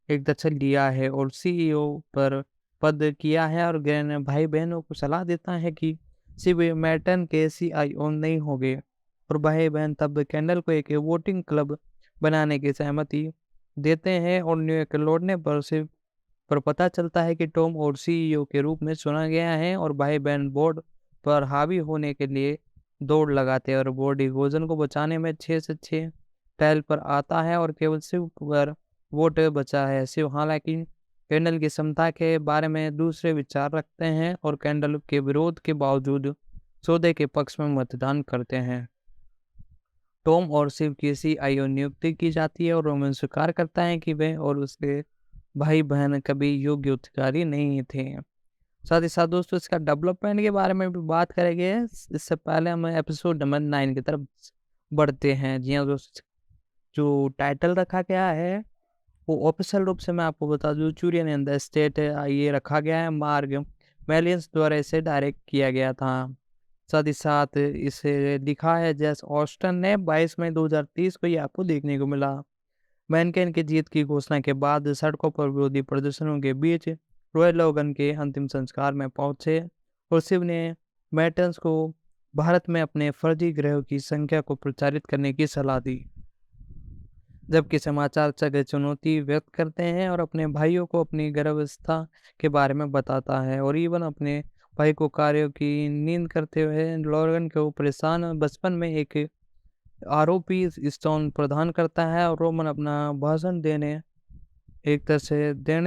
एक दक्षिण लिया है और सीईओ पर पद किया है और ग्रैन भाई बहनों को सलाह देता है कि शिव मैटन के सीईओ नहीं होंगे और भाई बहन तब कैंडल को एक वोटिंग क्लब बनाने की सहमति देते हैं और न्यूयॉर्क लौटने पर शिव पर पता चलता है कि टॉम और सीईओ के रूप में चुना गया है और भाई बहन बोर्ड पर हावी होने के लिए दौड़ लगाते हैं और बोर्ड डिवीजन को बचाने में 6 से 6 टाइल पर आता है और केवल शिव पर वोट बचा है। शिव हालांकि कैंडल की क्षमता के बारे में दूसरे विचार रखते हैं और कैंडल के विरोध के बावजूद सौदे के पक्ष में मतदान करते हैं। टॉम और शिव की सीईओ नियुक्ति की जाती है और रोमन स्वीकार करता है कि वे और उसके भाई बहन कभी योग्य उत्तराधिकारी नहीं थे। साथ ही साथ दोस्तों इसका डेवलपमेंट के बारे में भी बात करेंगे। इससे पहले हम एपिसोड नंबर 9 की तरफ बढ़ते हैं। जी हाँ दोस्तों, जो टाइटल रखा गया है वो ऑफिशियल रूप से मैं आपको बता दूं चूरियन इन द स्टेट ये रखा गया है। मार्ग मैलियंस द्वारा इसे डायरेक्ट किया गया था। साथ ही साथ इसे लिखा है जेस ऑस्टन ने 22 मई 2030 को ये आपको देखने को मिला। मैनकेन की जीत की घोषणा के बाद सड़कों पर विरोधी प्रदर्शनों के बीच रॉय लोगन के अंतिम संस्कार में पहुंचे और शिव ने मैटन्स को भारत में अपने फर्जी ग्रहों की संख्या को प्रचारित करने की सलाह दी, जबकि समाचार जगह चुनौती व्यक्त करते हैं और अपने भाइयों को अपनी गर्भावस्था के बारे में बताता है और इवन अपने भाई को कार्यों की नींद करते हुए लॉर्गन को परेशान बचपन में एक आरोपी स्टोन प्रदान करता है और रोमन अपना भाषण देने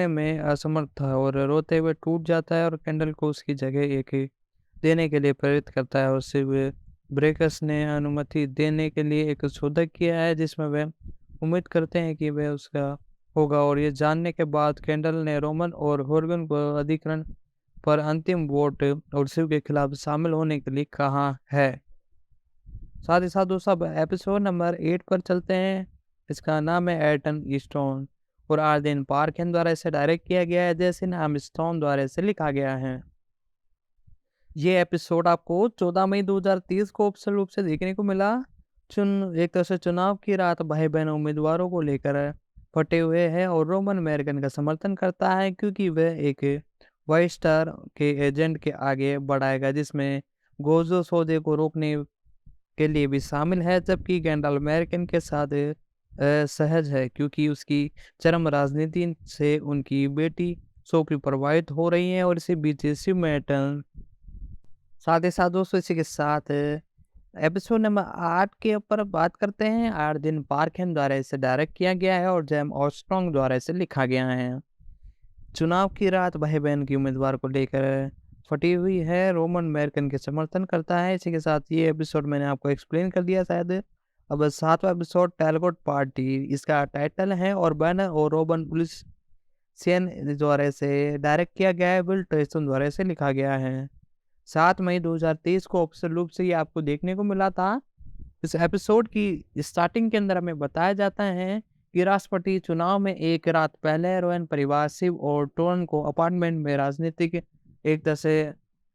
में असमर्थ था और रोते हुए टूट जाता है और कैंडल को उसकी जगह एक देने के लिए प्रेरित करता है और सिर्फ ब्रेकर्स ने अनुमति देने के लिए एक सौदा किया है जिसमें वे उम्मीद करते हैं कि वह उसका होगा और ये जानने के बाद कैंडल ने रोमन और हॉर्गन को अधिकरण पर अंतिम वोट और शिव के खिलाफ शामिल होने के लिए कहा है। साथ ही साथ दोस्तों अब एपिसोड नंबर 8 पर चलते हैं। इसका नाम है एटन ईस्टोन और आर्देन पार्किन द्वारा इसे डायरेक्ट किया गया है, जैसे नाम स्टोन द्वारा इसे लिखा गया है। ये एपिसोड आपको 14 मई 2030 को ऑफिशियल रूप से देखने को मिला। एक तरह से चुनाव की रात भाई बहन उम्मीदवारों को लेकर फटे हुए हैं और रोमन अमेरिकन का समर्थन करता है क्योंकि वह एक वाइट स्टार के एजेंट के आगे बढ़ाएगा जिसमें गोजो सौदे को रोकने के लिए भी शामिल है, जबकि गैंडल अमेरिकन के साथ सहज है क्योंकि उसकी चरम राजनीति से उनकी बेटी सोफी प्रभावित हो रही है और इसी बीच शिव मेटन साथ ही साथ दोस्तों इसी के साथ एपिसोड नंबर 8 के ऊपर बात करते हैं। आर्देन पार्किन द्वारा इसे डायरेक्ट किया गया है और जेम ऑस्ट्रॉन्ग द्वारा इसे लिखा गया है। चुनाव की रात भाई बहन की उम्मीदवार को लेकर फटी हुई है, रोमन अमेरिकन के समर्थन करता है। इसी के साथ ये एपिसोड मैंने आपको एक्सप्लेन कर दिया शायद। अब 7वां एपिसोड टेलगोट पार्टी इसका टाइटल है और बैनर और रोमन पुलिस सेन द्वारा इसे डायरेक्ट किया गया है, विल ट्रेसन द्वारा इसे लिखा गया है। 7 मई 2023 को ऑफिशियल रूप से ये आपको देखने को मिला था। इस एपिसोड की स्टार्टिंग के अंदर हमें बताया जाता है कि राष्ट्रपति चुनाव में एक रात पहले रोयन परिवार शिव और टोरन को अपार्टमेंट में राजनीतिक एक तरह से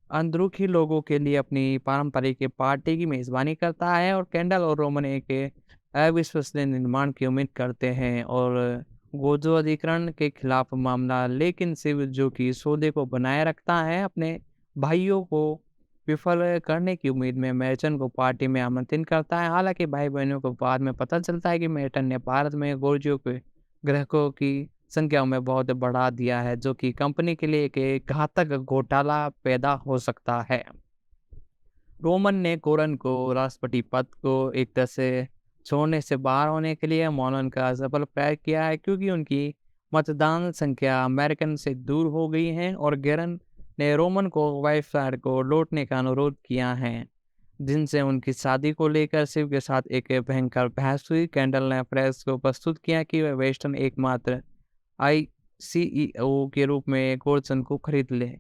अंदरूनी लोगों के लिए अपनी पारंपरिक पार्टी की मेजबानी करता है और कैंडल और रोमन एक अविश्वसनीय निर्माण की उम्मीद करते हैं और गोजो अधिकरण के खिलाफ मामला, लेकिन शिव जो कि सौदे को बनाए रखता है अपने भाइयों को विफल करने की उम्मीद में मैटन को पार्टी में आमंत्रित करता है। हालांकि भाई बहनों को बाद में पता चलता है कि मैटन ने भारत में गोर्जियो के ग्राहकों की संख्या में बहुत बढ़ा दिया है, जो कि कंपनी के लिए एक घातक घोटाला पैदा हो सकता है। रोमन ने कोरन को राष्ट्रपति पद को एक तरह से छोड़ने से बाहर होने के लिए मॉनन का सफल प्रयास किया है क्योंकि उनकी मतदान संख्या अमेरिकन से दूर हो गई है और गेरन ने रोमन को वाइफ साइड को लौटने का अनुरोध किया है, जिनसे उनकी शादी को लेकर शिव के साथ एक भयंकर बहस हुई। कैंडल ने प्रेस को प्रस्तुत किया कि वह वेस्टर्न एकमात्र ICEO के रूप में गोर्सन को खरीद ले।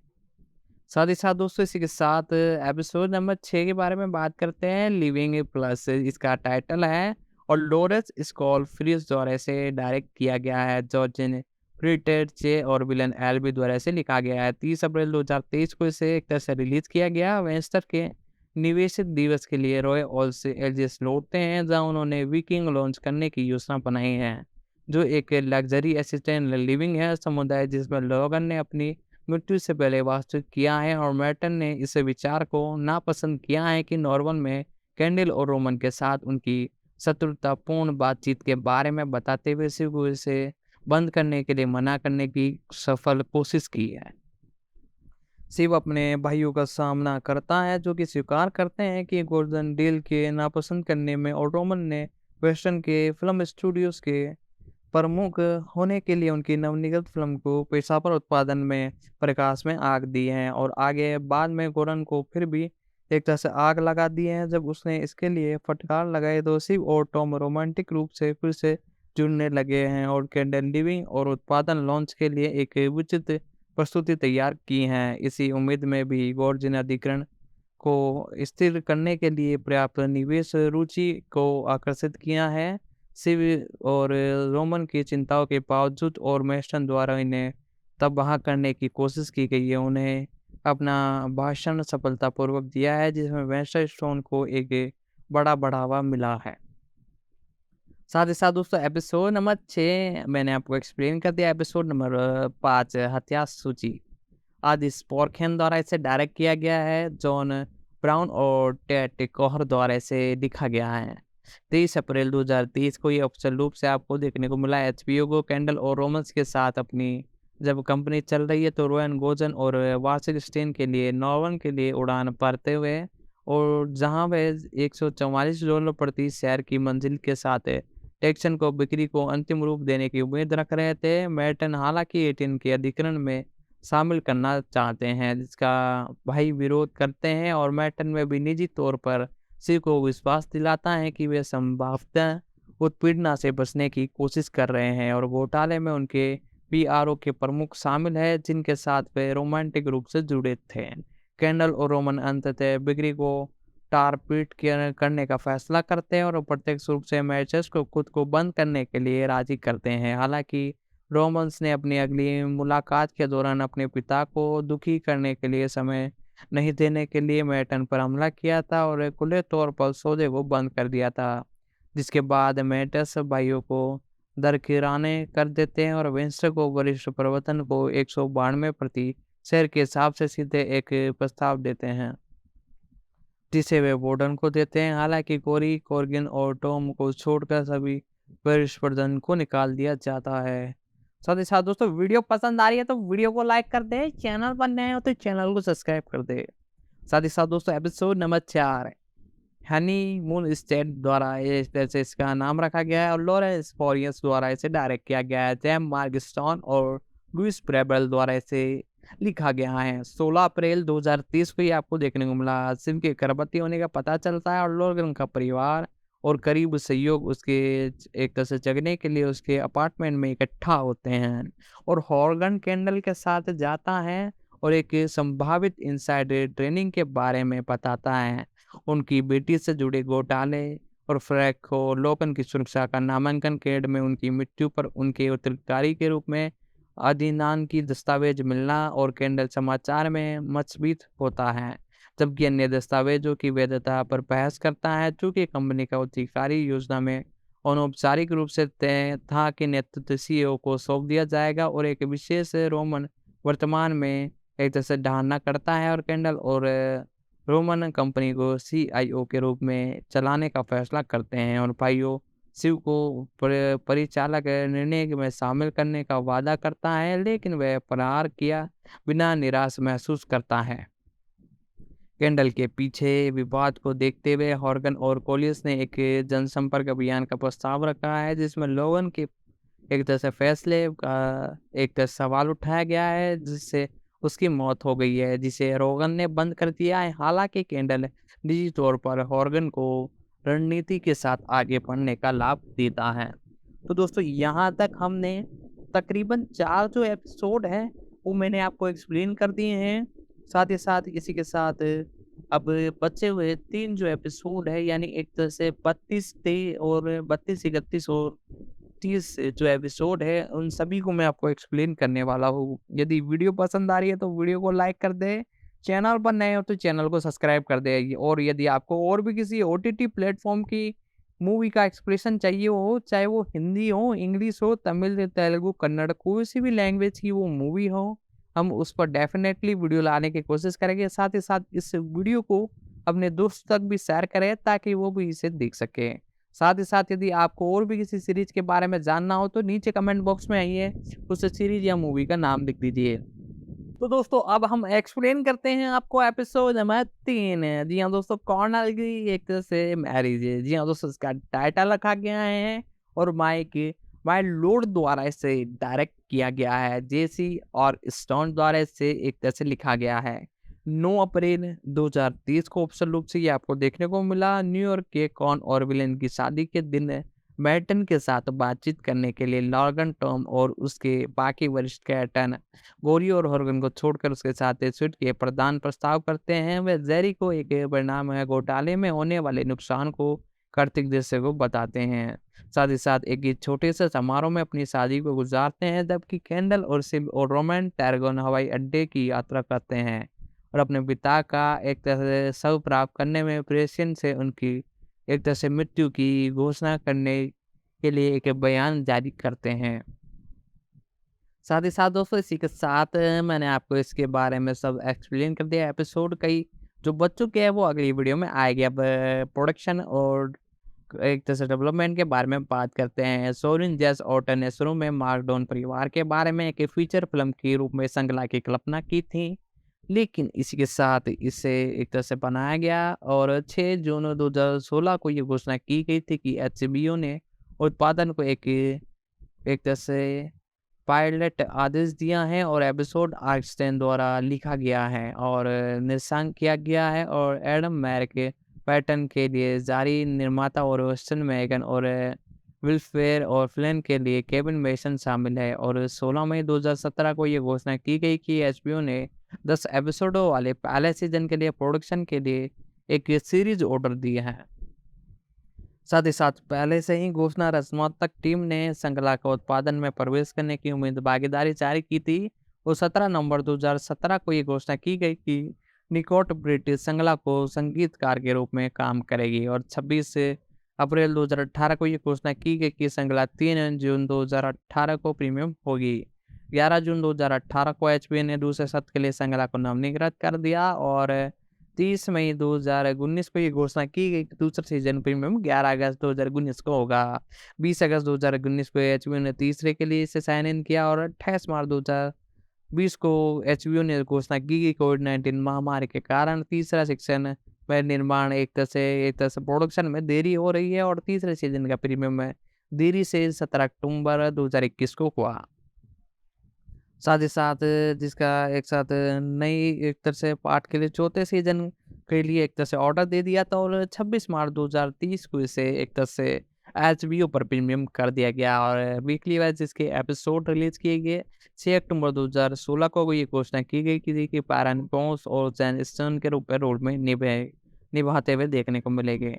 साथ ही साथ दोस्तों इसी के साथ एपिसोड नंबर 6 के बारे में बात करते हैं। लिविंग प्लस इसका टाइटल है और लोरेंस स्कॉल फ्रीज द्वारा इसे डायरेक्ट किया गया है। जॉर्जिन क्रिटेड चे और विलन एलबी द्वारा इसे लिखा गया है। 30 अप्रैल 2023 को इसे एक तरह से रिलीज किया गया। वेंस्टर के निवेशित दिवस के लिए रॉय ऑल से एलजीएस लौटते हैं जहां उन्होंने विकिंग लॉन्च करने की योजना बनाई है, जो एक लग्जरी असिस्टेंट लिविंग है समुदाय जिसमें लोगन ने अपनी मृत्यु से पहले वास्तविक किया है और मैटन ने इस विचार को नापसंद किया है कि नॉर्मन में कैंडल और रोमन के साथ उनकी शत्रुतापूर्ण बातचीत के बारे में बताते हुए शिव को इसे बंद करने के लिए मना करने की सफल कोशिश की है। शिव अपने भाइयों का सामना करता है जो कि स्वीकार करते हैं कि गोल्डन डील के नापसंद करने में और रोमन ने वेस्टर्न के फिल्म स्टूडियोज के प्रमुख होने के लिए उनकी नवनिर्मित फिल्म को पेशेवर उत्पादन में प्रकाश में आग दी है और आगे बाद में गोरन को फिर भी एक तरह से आग लगा दी है। जब उसने इसके लिए फटकार लगाई तो शिव और टॉम रोमांटिक रूप से फिर से जुड़ने लगे हैं और कैंडल लिविंग और उत्पादन लॉन्च के लिए एक उचित प्रस्तुति तैयार की है। इसी उम्मीद में भी गोर्जिन अधिकरण को स्थिर करने के लिए पर्याप्त निवेश रुचि को आकर्षित किया है। शिव और रोमन की चिंताओं के बावजूद और मेस्टन द्वारा इन्हें तबाह करने की कोशिश की गई है। उन्हें अपना भाषण सफलतापूर्वक दिया है, जिसमें वेस्टर स्टोन को एक बड़ा बढ़ावा मिला है। साथ ही साथ दोस्तों एपिसोड नंबर 6 मैंने आपको एक्सप्लेन कर दिया। एपिसोड नंबर 5 हत्या सूची आदि स्पोर्खेन द्वारा इसे डायरेक्ट किया गया है। जॉन ब्राउन और टेट कोहर द्वारा इसे लिखा गया है। 23 अप्रैल 2023 को ये ऑफिशियल रूप से आपको देखने को मिला। एचबीओ को कैंडल और रोमन्स के साथ अपनी जब कंपनी चल रही है तो रोयन गोजन और वार्षिक स्टेन के लिए नॉर्वन के लिए उड़ान भरते हुए और जहां वे $144 प्रति शेयर की मंजिल के साथ टेक्सन को बिक्री को अंतिम रूप देने की उम्मीद रख रहे थे। मैटन हालांकि 18 के अधिग्रहण में शामिल करना चाहते हैं, जिसका भाई विरोध करते हैं और मैटन में भी निजी तौर पर शिव को विश्वास दिलाता है कि वे संभवतः उत्पीड़ना से बचने की कोशिश कर रहे हैं और घोटाले में उनके पीआरओ के प्रमुख शामिल है, जिनके साथ वे रोमांटिक रूप से जुड़े थे। कैंडल और रोमन अंततः बिक्री को टारपीट करने का फैसला करते हैं और प्रत्यक्ष रूप से मैचेस को खुद को बंद करने के लिए राजी करते हैं। हालांकि रोमन्स ने अपनी अगली मुलाकात के दौरान अपने पिता को दुखी करने के लिए समय नहीं देने के लिए मैटन पर हमला किया था और खुले तौर पर सौदे को बंद कर दिया था, जिसके बाद मैटस भाइयों को दरकिराने कर देते हैं और विंस्टर को वरिष्ठ प्रबंधन को 192 प्रति शेयर के हिसाब से सीधे एक प्रस्ताव देते हैं, जिसे वे बोर्डन को देते हैं। हालांकि कोरी कॉर्गिन और टॉम को छोड़कर सभी वरिष्ठ प्रबंधन को निकाल दिया जाता है। साथ ही साथ दोस्तों वीडियो पसंद आ रही है तो वीडियो को लाइक कर दे, चैनल पर नए हो तो चैनल को सब्सक्राइब कर दे। साथ ही साथ दोस्तों episode number 4 Honey moon state द्वारा जैसे इसका नाम रखा गया है और लॉरेंस फॉरियस द्वारा इसे डायरेक्ट किया गया है। जैम मार्गस्टोन और लुइस प्रेबल द्वारा इसे लिखा गया है। 16 अप्रैल 2030 को ये आपको देखने को मिला। सिम के गर्भवती होने का पता चलता है और लोगन का परिवार और करीब सहयोग उसके एक तरह से जगने के लिए उसके अपार्टमेंट में इकट्ठा होते हैं और हॉर्गन कैंडल के साथ जाता है और एक संभावित इनसाइडर ट्रेनिंग के बारे में बताता है। उनकी बेटी से जुड़े घोटाले और फ्रैक को लोकन की सुरक्षा का नामांकन केड में उनकी मृत्यु पर उनके उत्तराधिकारी के रूप में अधिनान की दस्तावेज मिलना और कैंडल समाचार में मचबीत होता है, जबकि अन्य दस्तावेजों की वैधता पर बहस करता है। चूंकि कंपनी का उत्तराधिकारी योजना में अनौपचारिक रूप से तय था कि नेतृत्व सीईओ को सौंप दिया जाएगा और एक विशेष रोमन वर्तमान में एक तरह से ढालना करता है और कैंडल और रोमन कंपनी को सीआईओ के रूप में चलाने का फैसला करते हैं और भाइयों शिव को परिचालक निर्णय में शामिल करने का वादा करता है, लेकिन वह फरार किया बिना निराश महसूस करता है। कैंडल के पीछे विवाद को देखते हुए हॉर्गन और कोलियस ने एक जनसंपर्क अभियान का प्रस्ताव रखा है, जिसमें लोगन के एक तरह से फैसले का एक तरह सवाल उठाया गया है, जिससे उसकी मौत हो गई है, जिसे रोगन ने बंद कर दिया है। हालांकि कैंडल निजी तौर पर हॉर्गन को रणनीति के साथ आगे बढ़ने का लाभ देता है। तो दोस्तों यहाँ तक हमने तकरीबन 4 जो एपिसोड है वो मैंने आपको एक्सप्लेन कर दिए हैं। साथ ही साथ इसी के साथ अब बचे हुए 3 जो एपिसोड है यानी एक तरह से 32 और 32, 31 और 30 जो एपिसोड है उन सभी को मैं आपको एक्सप्लेन करने वाला हूँ। यदि वीडियो पसंद आ रही है तो वीडियो को लाइक कर दे, चैनल पर नए हो तो चैनल को सब्सक्राइब कर दे और यदि आपको और भी किसी ओटीटी प्लेटफॉर्म की मूवी का एक्सप्रेशन चाहिए हो, चाहे वो हिंदी हो, इंग्लिश हो, तमिल, तेलुगु, कन्नड़, कोई सी भी लैंग्वेज की वो मूवी हो, हम उस पर डेफिनेटली वीडियो लाने की कोशिश करेंगे। साथ ही साथ इस वीडियो को अपने दोस्त तक भी शेयर करें ताकि वो भी इसे देख सके। साथ ही साथ यदि आपको और भी किसी सीरीज के बारे में जानना हो तो नीचे कमेंट बॉक्स में आइए, उस सीरीज या मूवी का नाम लिख दीजिए। तो दोस्तों अब हम एक्सप्लेन करते हैं आपको एपिसोड नंबर 3 है। जी हाँ दोस्तों, कॉर्नल की एक तरह से मैरिज है। जी हाँ दोस्तों, इसका टाइटल रखा गया है और माई लॉर्ड द्वारा इसे डायरेक्ट किया गया है। जेसी और स्टोन द्वारा इसे एक तरह से लिखा गया है। 9 अप्रैल 2030 को ऑफिशियल रूप से ये आपको देखने को मिला। न्यूयॉर्क के कॉन और विलेन की शादी के दिन मैटन के साथ बातचीत करने के लिए लॉर्गन, टॉम और उसके बाकी वरिष्ठ कैप्टन गोरी और हॉर्गन को छोड़कर उसके साथ स्वीट के प्रदान प्रस्ताव करते हैं। वे जेरी को एक परिणाम है घोटाले में होने वाले नुकसान को कार्तिक दृश्य को बताते हैं। साथ ही साथ एक छोटे से समारोह में अपनी शादी को गुजारते हैं, जबकि कैंडल और सिब और रोमन टैरगन हवाई अड्डे की यात्रा करते हैं। और अपने पिता का एक तरह से शव प्राप्त करने में प्रेषण से उनकी एक तरह से मृत्यु की घोषणा करने के लिए एक बयान जारी करते हैं। साथ ही साथ दोस्तों इसी के साथ मैंने आपको इसके बारे में सब एक्सप्लेन कर दिया। एपिसोड कई जो बच चुके हैं वो अगली वीडियो में आएगी। अब प्रोडक्शन और एक तरह से डेवलपमेंट के बारे में बात करते हैं। सोरिन जेस ऑटन ने शुरू में मार्कडॉन परिवार के बारे में एक फीचर फिल्म के रूप में श्रृंखला की कल्पना की थी, लेकिन इसी के साथ इसे एक तरह से बनाया गया और 6 जून 2016 को ये घोषणा की गई थी कि एचबीओ ने उत्पादन को एक एक तरह से पायलट आदेश दिया है और एपिसोड आर्कस्टेन द्वारा लिखा गया है और निर्देशन किया गया है और एडम मैक पैटर्न के लिए जारी निर्माता और वेस्टर्न मैगन और विल्फेयर और फ्लेन के लिए केविन मेसन शामिल है। और 16 मई 2017 को ये घोषणा की गई कि एचबीओ ने 10 एपिसोडों वाले पहले सीजन के लिए प्रोडक्शन के लिए एक सीरीज ऑर्डर दिया है। साथ ही साथ पहले से ही घोषणा रचनात्मक टीम ने श्रृंखला का उत्पादन में प्रवेश करने की उम्मीद भागीदारी जारी की थी और 17 नवंबर 2017 को ये घोषणा की गई कि निकोट ब्रिटिश श्रृंखला को संगीतकार के रूप में काम करेगी और 26 अप्रैल 2018 को ये घोषणा की गई कि श्रृंखला 3 जून 2018 को प्रीमियम होगी। 11 जून 2018 को एचबीओ ने दूसरे सत्र के लिए श्रृंखला को नवीनीकृत कर दिया और 30 मई 2019 को ये घोषणा की गई कि दूसरा सीजन प्रीमियम 11 अगस्त 2019 को होगा। 20 अगस्त 2019 को एचबीओ ने तीसरे के लिए इसे साइन इन किया और 28 मार्च 2020 को एचबीओ ने घोषणा की गई कोविड-19 महामारी के कारण तीसरा सीजन में निर्माण एक तरह से प्रोडक्शन में देरी हो रही है और तीसरे सीजन का प्रीमियम में देरी से 17 अक्टूबर 2021 को हुआ। साथ ही साथ जिसका एक साथ नई एक तरह से पार्ट के लिए चौथे सीजन के लिए एक तरह से ऑर्डर दे दिया था और 26 मार्च 2030 को इसे एक तरह से एचबीओ पर प्रीमियम कर दिया गया और वीकली वाइज इसके एपिसोड रिलीज किए गए। 6 अक्टूबर 2016 को ये घोषणा की गई कि पैरन पॉन्स और जैन स्टर्न के रूप में रोल में निभाते हुए देखने को मिलेंगे।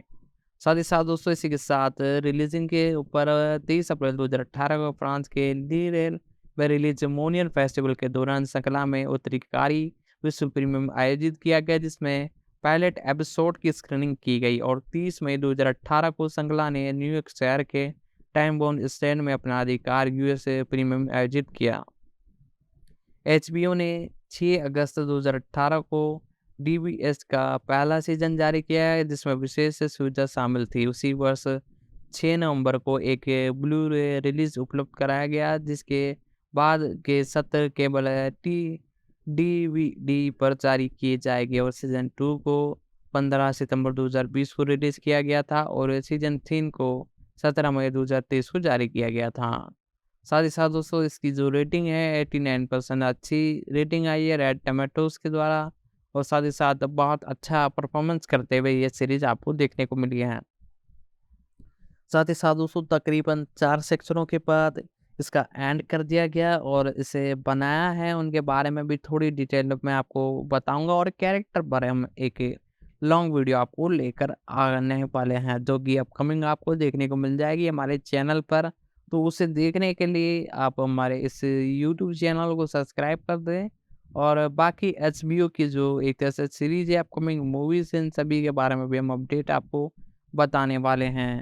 साथ ही साथ दोस्तों इसी के साथ रिलीजिंग के ऊपर 23 अप्रैल 2018 को फ्रांस के लीरेल में रिलीज मोनियन फेस्टिवल के दौरान श्रृंखला में उत्तराधिकारी विश्व प्रीमियम आयोजित किया गया, जिसमें पायलट एपिसोड की स्क्रीनिंग की गई और 30 मई 2018 को श्रृंखला ने न्यूयॉर्क शहर के टाइम बॉन्ड स्टैंड में अपना अधिकार यूएसए प्रीमियम आयोजित किया। एचबीओ ने 6 अगस्त 2018 को डीबीएस का पहला सीजन जारी किया है, जिसमें विशेष सुविधा शामिल थी। उसी वर्ष 6 नवंबर को एक ब्लू रे रिलीज उपलब्ध कराया गया, जिसके बाद के सत्र केवल डीवीडी पर जारी किए जाएंगे और सीजन 2 को 15 सितंबर 2020 को रिलीज किया गया था और सीजन 3 को 17 मई 2023 को जारी किया गया था। साथ ही साथ दोस्तों इसकी जो रेटिंग है 89% अच्छी रेटिंग आई है रेड टमाटोज के द्वारा और साथ ही साथ बहुत अच्छा परफॉर्मेंस करते हुए ये सीरीज आपको देखने को मिली है। साथ ही साथ दोस्तों तकरीबन 4 सेक्शनों के बाद इसका एंड कर दिया गया और इसे बनाया है उनके बारे में भी थोड़ी डिटेल में आपको बताऊंगा और कैरेक्टर बारे में एक लॉन्ग वीडियो आपको लेकर आने वाले हैं, जो कि अपकमिंग आपको देखने को मिल जाएगी हमारे चैनल पर। तो उसे देखने के लिए आप हमारे इस यूट्यूब चैनल को सब्सक्राइब कर दें और बाकी एचबीओ की जो एक तरह से सीरीज है अपकमिंग मूवीज इन सभी के बारे में भी हम अपडेट आपको बताने वाले हैं।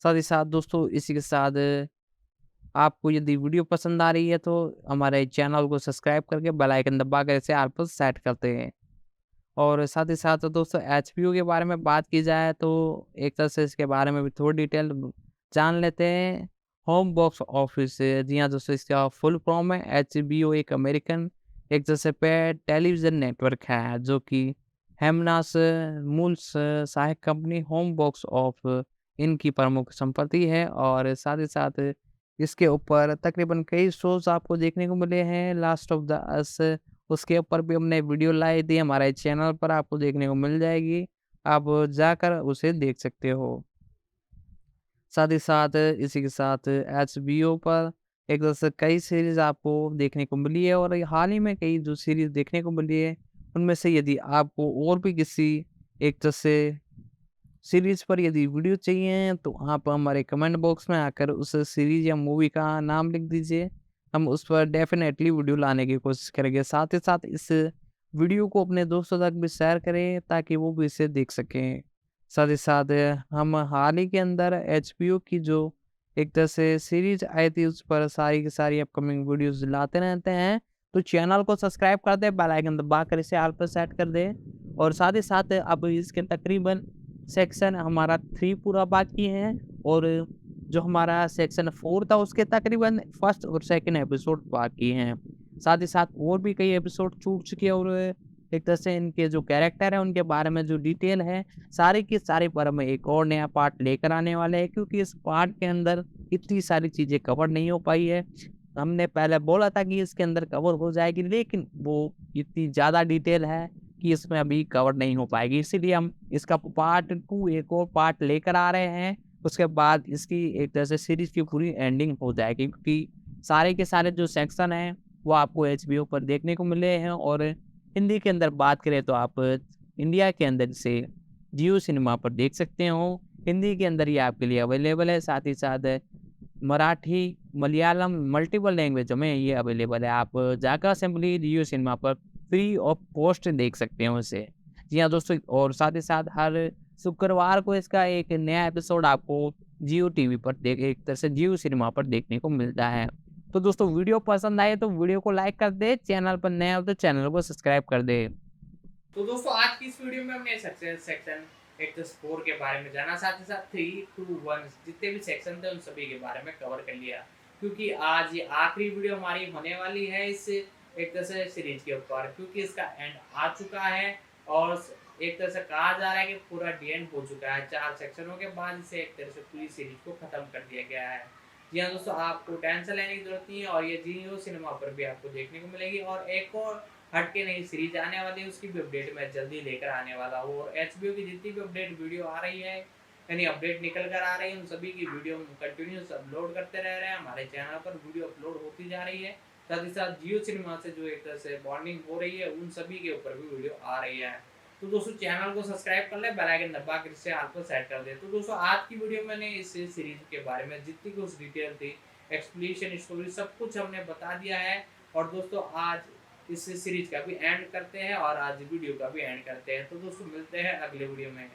साथ ही साथ दोस्तों इसी के साथ आपको यदि वीडियो पसंद आ रही है तो हमारे चैनल को सब्सक्राइब करके बेल आइकन दबाकर इसे ऑल पर सेट करते हैं। और साथ ही साथ दोस्तों एचपीओ के बारे में बात की जाए तो एक तरह से इसके बारे में भी थोड़ी डिटेल जान लेते हैं। होम बॉक्स ऑफिस, जी हाँ दोस्तों, इसका फुल फॉर्म है एचबीओ। एक अमेरिकन एक तरह से पे टेलीविज़न नेटवर्क है जो कि हेमनास मूल सहायक कंपनी होम बॉक्स ऑफ इनकी प्रमुख संपत्ति है और साथ ही साथ इसके ऊपर तकरीबन कई शोज आपको देखने को मिले हैं। लास्ट ऑफ द अस उसके ऊपर भी हमने वीडियो लाई थी, हमारे चैनल पर आपको देखने को मिल जाएगी, आप जाकर उसे देख सकते हो। साथ ही साथ इसी के साथ एचबीओ पर एक तरह से कई सीरीज आपको देखने को मिली है और हाल ही में कई जो सीरीज देखने को मिली है उनमें से यदि आपको और भी किसी एक तरह से सीरीज पर यदि वीडियो चाहिए तो आप हमारे कमेंट बॉक्स में आकर उस सीरीज या मूवी का नाम लिख दीजिए, हम उस पर डेफिनेटली वीडियो लाने की कोशिश करेंगे। साथ ही साथ इस वीडियो को अपने दोस्तों तक भी शेयर करें ताकि वो भी इसे देख सकें। साथ ही साथ हम हाल ही के अंदर एचबीओ की जो एक तरह से सीरीज आई थी उस पर सारी की सारी अपकमिंग वीडियोस लाते रहते हैं। तो चैनल को सब्सक्राइब कर दें, बेल आइकन दबाकर इसे ऑल पर सेट कर दें और साथ ही साथ अब इसके तकरीबन सेक्शन हमारा 3 पूरा बाकी है और जो हमारा सेक्शन 4 था उसके तकरीबन फर्स्ट और सेकंड एपिसोड बाकी हैं। साथ ही साथ और भी कई एपिसोड छूट चुके हैं और एक तरह से इनके जो कैरेक्टर है उनके बारे में जो डिटेल है सारी की सारी पर हम एक और नया पार्ट लेकर आने वाले हैं, क्योंकि इस पार्ट के अंदर इतनी सारी चीज़ें कवर नहीं हो पाई है। हमने पहले बोला था कि इसके अंदर कवर हो जाएगी, लेकिन वो इतनी ज़्यादा डिटेल है कि इसमें अभी कवर नहीं हो पाएगी। इसीलिए हम इसका पार्ट 2 एक और पार्ट लेकर आ रहे हैं। उसके बाद इसकी एक तरह से सीरीज़ की पूरी एंडिंग हो जाएगी, क्योंकि सारे के सारे जो सेक्शन हैं वो आपको एचबीओ पर देखने को मिले हैं और हिंदी के अंदर बात करें तो आप इंडिया के अंदर से जियो सिनेमा पर देख सकते हो। हिंदी के अंदर ये आपके लिए अवेलेबल है। साथ ही साथ मराठी, मलयालम मल्टीपल लैंग्वेजों में ये अवेलेबल है। आप जाकर सिंपली जियो सिनेमा पर फ्री ऑफ कॉस्ट देख सकते हो इसे। जी हाँ दोस्तों, और साथ ही साथ हर शुक्रवार को इसका एक नया एपिसोड आपको जियो टीवी पर एक तरह से जियो सिनेमा पर देखने को मिलता है। तो दोस्तों वीडियो पसंद आए तो वीडियो को लाइक कर दे, चैनल पर नया हो तो चैनल को सब्सक्राइब कर दे। तो दोस्तों आज की इस वीडियो में हमने सक्सेस सेक्शन एक तो स्कोर के बारे में जाना, साथ ही साथ 3, 2, 1 जितने भी सेक्शन थे उन सभी के बारे में कवर कर लिया, क्योंकि आज ये आखिरी वीडियो हमारी होने वाली है इस एक तरह से सीरीज के ऊपर, क्योंकि इसका एंड आ चुका है और एक तरह से कहा जा रहा है कि पूरा डी एंड हो चुका है। 4 सेक्शनों के बाद इसे एक तरह से पूरी सीरीज को खत्म कर दिया गया है। जी हाँ दोस्तों, आपको टेंशन लेने की जरूरत नहीं है और ये जियो सिनेमा पर भी आपको देखने को मिलेगी और एक और हट के नई सीरीज आने वाली है, उसकी भी अपडेट मैं जल्दी लेकर आने वाला हूँ। और एचबीओ की जितनी भी अपडेट वीडियो आ रही है यानी अपडेट निकल कर आ रही है, उन सभी की वीडियो कंटिन्यूस अपलोड करते रह रहे हैं। हमारे चैनल पर वीडियो अपलोड होती जा रही है। साथ ही साथ जियो सिनेमा से जो एक तरह से बॉन्डिंग हो रही है उन सभी के ऊपर भी वीडियो आ रही है। तो दोस्तों चैनल को सब्सक्राइब कर ले, बेल आइकन दबा कर इससे आपको सेट कर दे। तो दोस्तों आज की वीडियो मैंने इस सीरीज के बारे में जितनी कुछ डिटेल थी, एक्सप्लेनेशन, स्टोरी सब कुछ हमने बता दिया है। और दोस्तों आज इस सीरीज का भी एंड करते हैं और आज वीडियो का भी एंड करते हैं। तो दोस्तों मिलते हैं अगले वीडियो में।